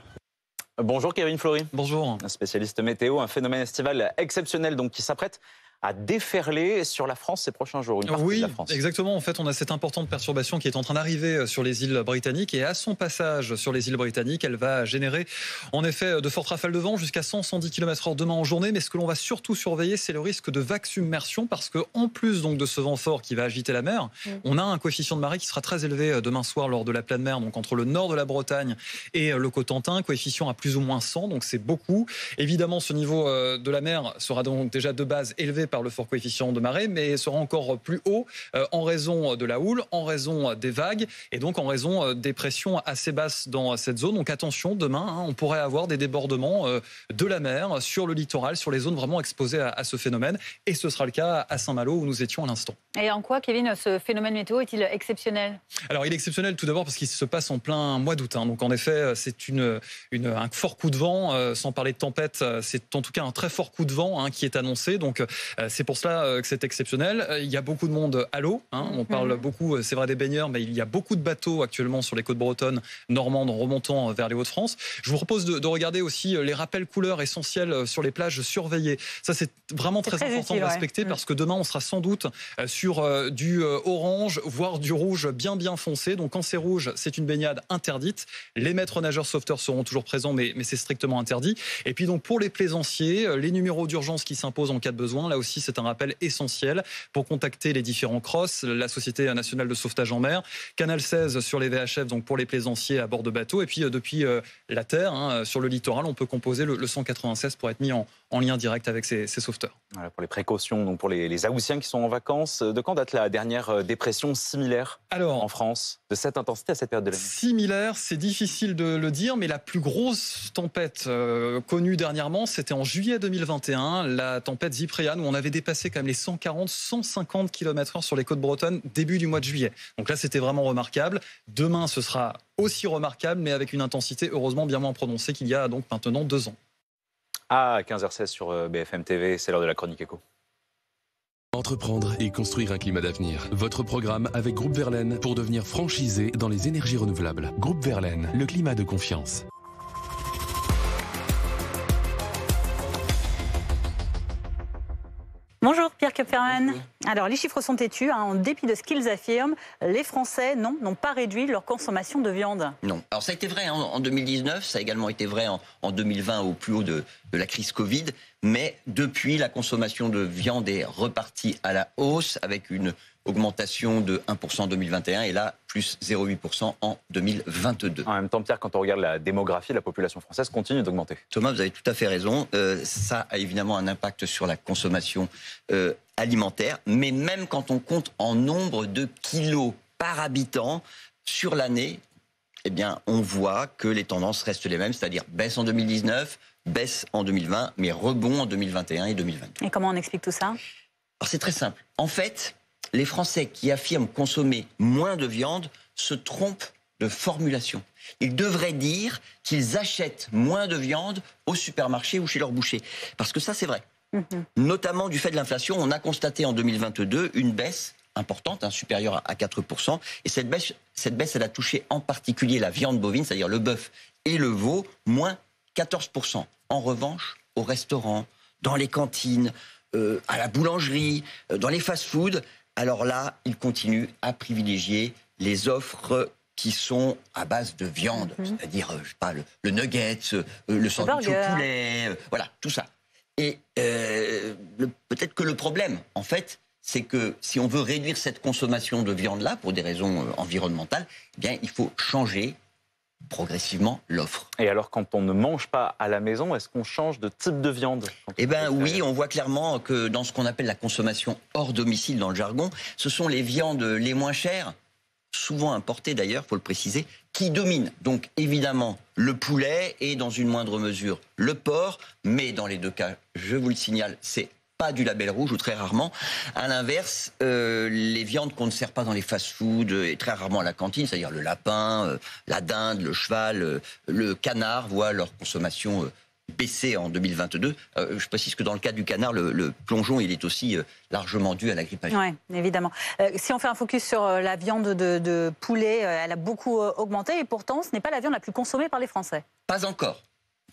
Speaker 2: Bonjour Kevin Flory.
Speaker 4: Bonjour.
Speaker 2: Un spécialiste météo, un phénomène estival exceptionnel donc qui s'apprête à déferler sur la France ces prochains jours.
Speaker 4: Oui,
Speaker 2: de la France.
Speaker 4: Exactement. En fait, on a cette importante perturbation qui est en train d'arriver sur les îles britanniques et à son passage sur les îles britanniques, elle va générer en effet de fortes rafales de vent jusqu'à 100-110 km/h demain en journée. Mais ce que l'on va surtout surveiller, c'est le risque de vague submersion parce que en plus donc de ce vent fort qui va agiter la mer, on a un coefficient de marée qui sera très élevé demain soir lors de la pleine mer, donc entre le nord de la Bretagne et le Cotentin, coefficient à plus ou moins 100, donc c'est beaucoup. Évidemment, ce niveau de la mer sera donc déjà de base élevé par le fort coefficient de marée, mais sera encore plus haut en raison de la houle, en raison des vagues et donc en raison des pressions assez basses dans cette zone. Donc attention, demain, on pourrait avoir des débordements de la mer sur le littoral, sur les zones vraiment exposées à ce phénomène. Et ce sera le cas à Saint-Malo où nous étions à l'instant.
Speaker 1: Et en quoi, Kevin, ce phénomène météo est-il exceptionnel ?
Speaker 4: Alors, il est exceptionnel tout d'abord parce qu'il se passe en plein mois d'août. Donc, en effet, c'est un fort coup de vent. Sans parler de tempête, c'est en tout cas un très fort coup de vent qui est annoncé. Donc, c'est pour cela que c'est exceptionnel. Il y a beaucoup de monde à l'eau. On parle beaucoup, c'est vrai, des baigneurs, mais il y a beaucoup de bateaux actuellement sur les côtes bretonnes, normandes, en remontant vers les Hauts-de-France. Je vous propose de regarder aussi les rappels couleurs essentiels sur les plages surveillées. Ça, c'est vraiment très important de respecter parce que demain, on sera sans doute sur du orange, voire du rouge bien foncé. Donc quand c'est rouge, c'est une baignade interdite. Les maîtres nageurs sauveteurs seront toujours présents, mais c'est strictement interdit. Et puis donc pour les plaisanciers, les numéros d'urgence qui s'imposent en cas de besoin, là aussi c'est un rappel essentiel pour contacter les différents CROSS, la Société nationale de sauvetage en mer, Canal 16 sur les VHF, donc pour les plaisanciers à bord de bateaux. Et puis depuis la terre, sur le littoral, on peut composer le 196 pour être mis en lien direct avec ces sauveteurs.
Speaker 2: Voilà, pour les précautions, donc pour les Haussiens qui sont en vacances, de quand date la dernière dépression similaire en France, de cette intensité à cette période de l'année?
Speaker 4: Similaire, c'est difficile de le dire, mais la plus grosse tempête connue dernièrement, c'était en juillet 2021, la tempête Cyprian, où on avait dépassé quand même les 140-150 km/h sur les côtes bretonnes début du mois de juillet. Donc là, c'était vraiment remarquable. Demain, ce sera aussi remarquable, mais avec une intensité heureusement bien moins prononcée qu'il y a donc maintenant 2 ans.
Speaker 2: À 15h16 sur BFM TV, c'est l'heure de la chronique éco.
Speaker 13: Entreprendre et construire un climat d'avenir. Votre programme avec Groupe Verlaine pour devenir franchisé dans les énergies renouvelables. Groupe Verlaine, le climat de confiance.
Speaker 1: Bonjour Pierre Kupferman. Alors les chiffres sont têtus, en dépit de ce qu'ils affirment, les Français n'ont pas réduit leur consommation de viande.
Speaker 5: Non. Alors ça a été vrai en 2019, ça a également été vrai en 2020 au plus haut de la crise Covid, mais depuis la consommation de viande est repartie à la hausse avec une augmentation de 1% en 2021 et là, plus 0,8% en 2022.
Speaker 2: En même temps, Pierre, quand on regarde la démographie, la population française continue d'augmenter.
Speaker 5: Thomas, vous avez tout à fait raison. Ça a évidemment un impact sur la consommation alimentaire, mais même quand on compte en nombre de kilos par habitant sur l'année, eh bien, on voit que les tendances restent les mêmes, c'est-à-dire baisse en 2019, baisse en 2020, mais rebond en 2021 et 2022.
Speaker 1: Et comment on explique tout ça?
Speaker 5: Alors c'est très simple. En fait, les Français qui affirment consommer moins de viande se trompent de formulation. Ils devraient dire qu'ils achètent moins de viande au supermarché ou chez leur boucher. Parce que ça, c'est vrai. Notamment du fait de l'inflation, on a constaté en 2022 une baisse importante, supérieure à 4%. Et cette baisse, elle a touché en particulier la viande bovine, c'est-à-dire le bœuf et le veau, moins 14%. En revanche, au restaurant, dans les cantines, à la boulangerie, dans les fast-foods, alors là, ils continuent à privilégier les offres qui sont à base de viande, c'est-à-dire, je sais pas, le nugget, le sandwich au poulet, voilà, tout ça. Et peut-être que le problème, en fait, c'est que si on veut réduire cette consommation de viande-là, pour des raisons environnementales, eh bien, il faut changer progressivement l'offre.
Speaker 2: Et alors, quand on ne mange pas à la maison, est-ce qu'on change de type de viande?
Speaker 5: Eh bien oui, on voit clairement que dans ce qu'on appelle la consommation hors domicile dans le jargon, ce sont les viandes les moins chères, souvent importées d'ailleurs, il faut le préciser, qui dominent. Donc évidemment le poulet et dans une moindre mesure le porc, mais dans les deux cas, je vous le signale, c'est pas du label rouge ou très rarement. À l'inverse, les viandes qu'on ne sert pas dans les fast-foods et très rarement à la cantine, c'est-à-dire le lapin, la dinde, le cheval, le canard, voient leur consommation baisser en 2022. Je précise que dans le cas du canard, le plongeon, il est aussi largement dû à la grippe aviaire.
Speaker 1: Oui, évidemment. Si on fait un focus sur la viande de poulet, elle a beaucoup augmenté et pourtant, ce n'est pas la viande la plus consommée par les Français.
Speaker 5: Pas encore.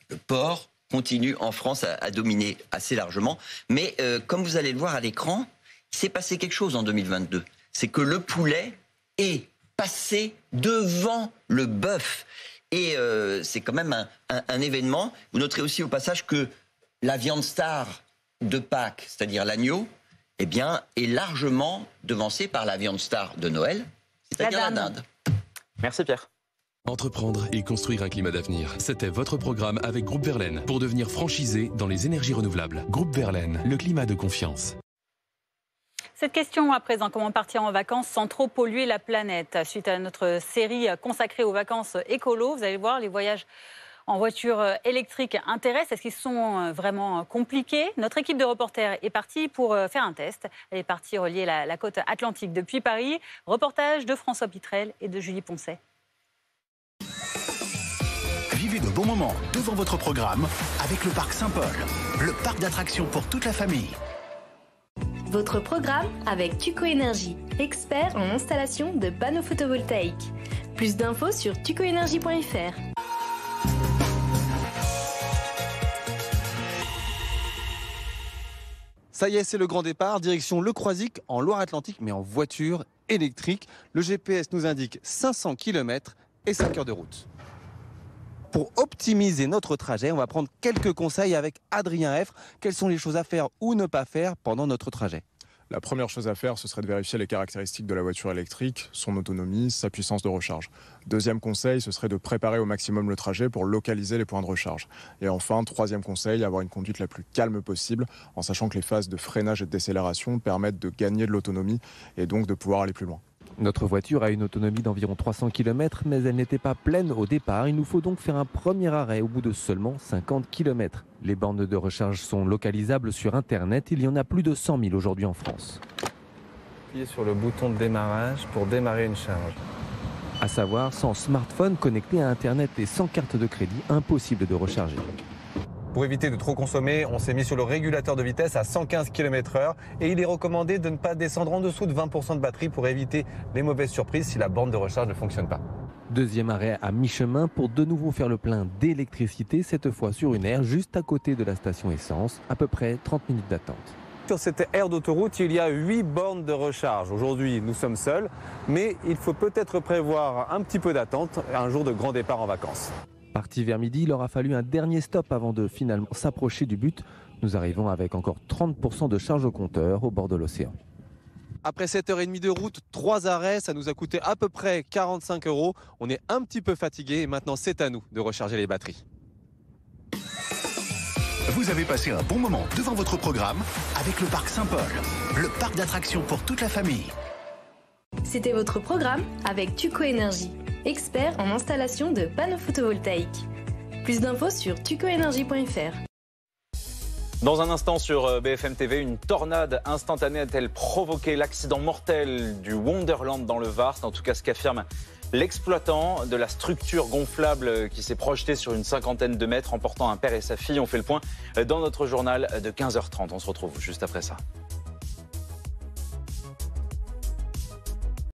Speaker 5: Le porc continue en France à dominer assez largement. Mais comme vous allez le voir à l'écran, il s'est passé quelque chose en 2022. C'est que le poulet est passé devant le bœuf. Et c'est quand même un événement. Vous noterez aussi au passage que la viande star de Pâques, c'est-à-dire l'agneau, eh bien, est largement devancée par la viande star de Noël, c'est-à-dire la dinde.
Speaker 2: Merci Pierre.
Speaker 13: Entreprendre et construire un climat d'avenir. C'était votre programme avec Groupe Verlaine pour devenir franchisé dans les énergies renouvelables. Groupe Verlaine, le climat de confiance.
Speaker 1: Cette question à présent, comment partir en vacances sans trop polluer la planète? Suite à notre série consacrée aux vacances écolo, vous allez voir, les voyages en voiture électrique intéressent. Est-ce qu'ils sont vraiment compliqués? Notre équipe de reporters est partie pour faire un test. Elle est partie relier la côte atlantique depuis Paris. Reportage de François Pitrel et de Julie Poncet.
Speaker 9: Vivez de bons moments devant votre programme avec le Parc Saint-Paul, le parc d'attractions pour toute la famille.
Speaker 8: Votre programme avec Tuco Énergie, expert en installation de panneaux photovoltaïques. Plus d'infos sur tucoenergie.fr.
Speaker 15: Ça y est, c'est le grand départ, direction Le Croisic en Loire-Atlantique, mais en voiture électrique. Le GPS nous indique 500 km et 5 heures de route. Pour optimiser notre trajet, on va prendre quelques conseils avec Adrien Effre. Quelles sont les choses à faire ou ne pas faire pendant notre trajet?
Speaker 20: La première chose à faire, ce serait de vérifier les caractéristiques de la voiture électrique, son autonomie, sa puissance de recharge. Deuxième conseil, ce serait de préparer au maximum le trajet pour localiser les points de recharge. Et enfin, troisième conseil, avoir une conduite la plus calme possible, en sachant que les phases de freinage et de décélération permettent de gagner de l'autonomie et donc de pouvoir aller plus loin.
Speaker 15: Notre voiture a une autonomie d'environ 300 km, mais elle n'était pas pleine au départ. Il nous faut donc faire un premier arrêt au bout de seulement 50 km. Les bornes de recharge sont localisables sur Internet. Il y en a plus de 100 000 aujourd'hui en France.
Speaker 21: Appuyez sur le bouton de démarrage pour démarrer une charge.
Speaker 15: À savoir, sans smartphone connecté à Internet et sans carte de crédit, impossible de recharger.
Speaker 7: Pour éviter de trop consommer, on s'est mis sur le régulateur de vitesse à 115 km/h et il est recommandé de ne pas descendre en dessous de 20% de batterie pour éviter les mauvaises surprises si la borne de recharge ne fonctionne pas.
Speaker 15: Deuxième arrêt à mi-chemin pour de nouveau faire le plein d'électricité, cette fois sur une aire juste à côté de la station essence, à peu près 30 minutes d'attente.
Speaker 7: Sur cette aire d'autoroute, il y a 8 bornes de recharge. Aujourd'hui, nous sommes seuls, mais il faut peut-être prévoir un petit peu d'attente un jour de grand départ en vacances.
Speaker 15: Parti vers midi, il aura fallu un dernier stop avant de finalement s'approcher du but. Nous arrivons avec encore 30% de charge au compteur au bord de l'océan. Après 7h30 de route, 3 arrêts, ça nous a coûté à peu près 45 €. On est un petit peu fatigué et maintenant c'est à nous de recharger les batteries.
Speaker 9: Vous avez passé un bon moment devant votre programme avec le parc Saint-Paul, le parc d'attractions pour toute la famille.
Speaker 8: C'était votre programme avec Tuco Énergie, expert en installation de panneaux photovoltaïques. Plus d'infos sur tucoenergie.fr.
Speaker 2: Dans un instant sur BFM TV, une tornade instantanée a-t-elle provoqué l'accident mortel du Wonderland dans le Var? C'est en tout cas ce qu'affirme l'exploitant de la structure gonflable qui s'est projetée sur une 50aine de mètres, emportant un père et sa fille. On fait le point dans notre journal de 15h30. On se retrouve juste après ça.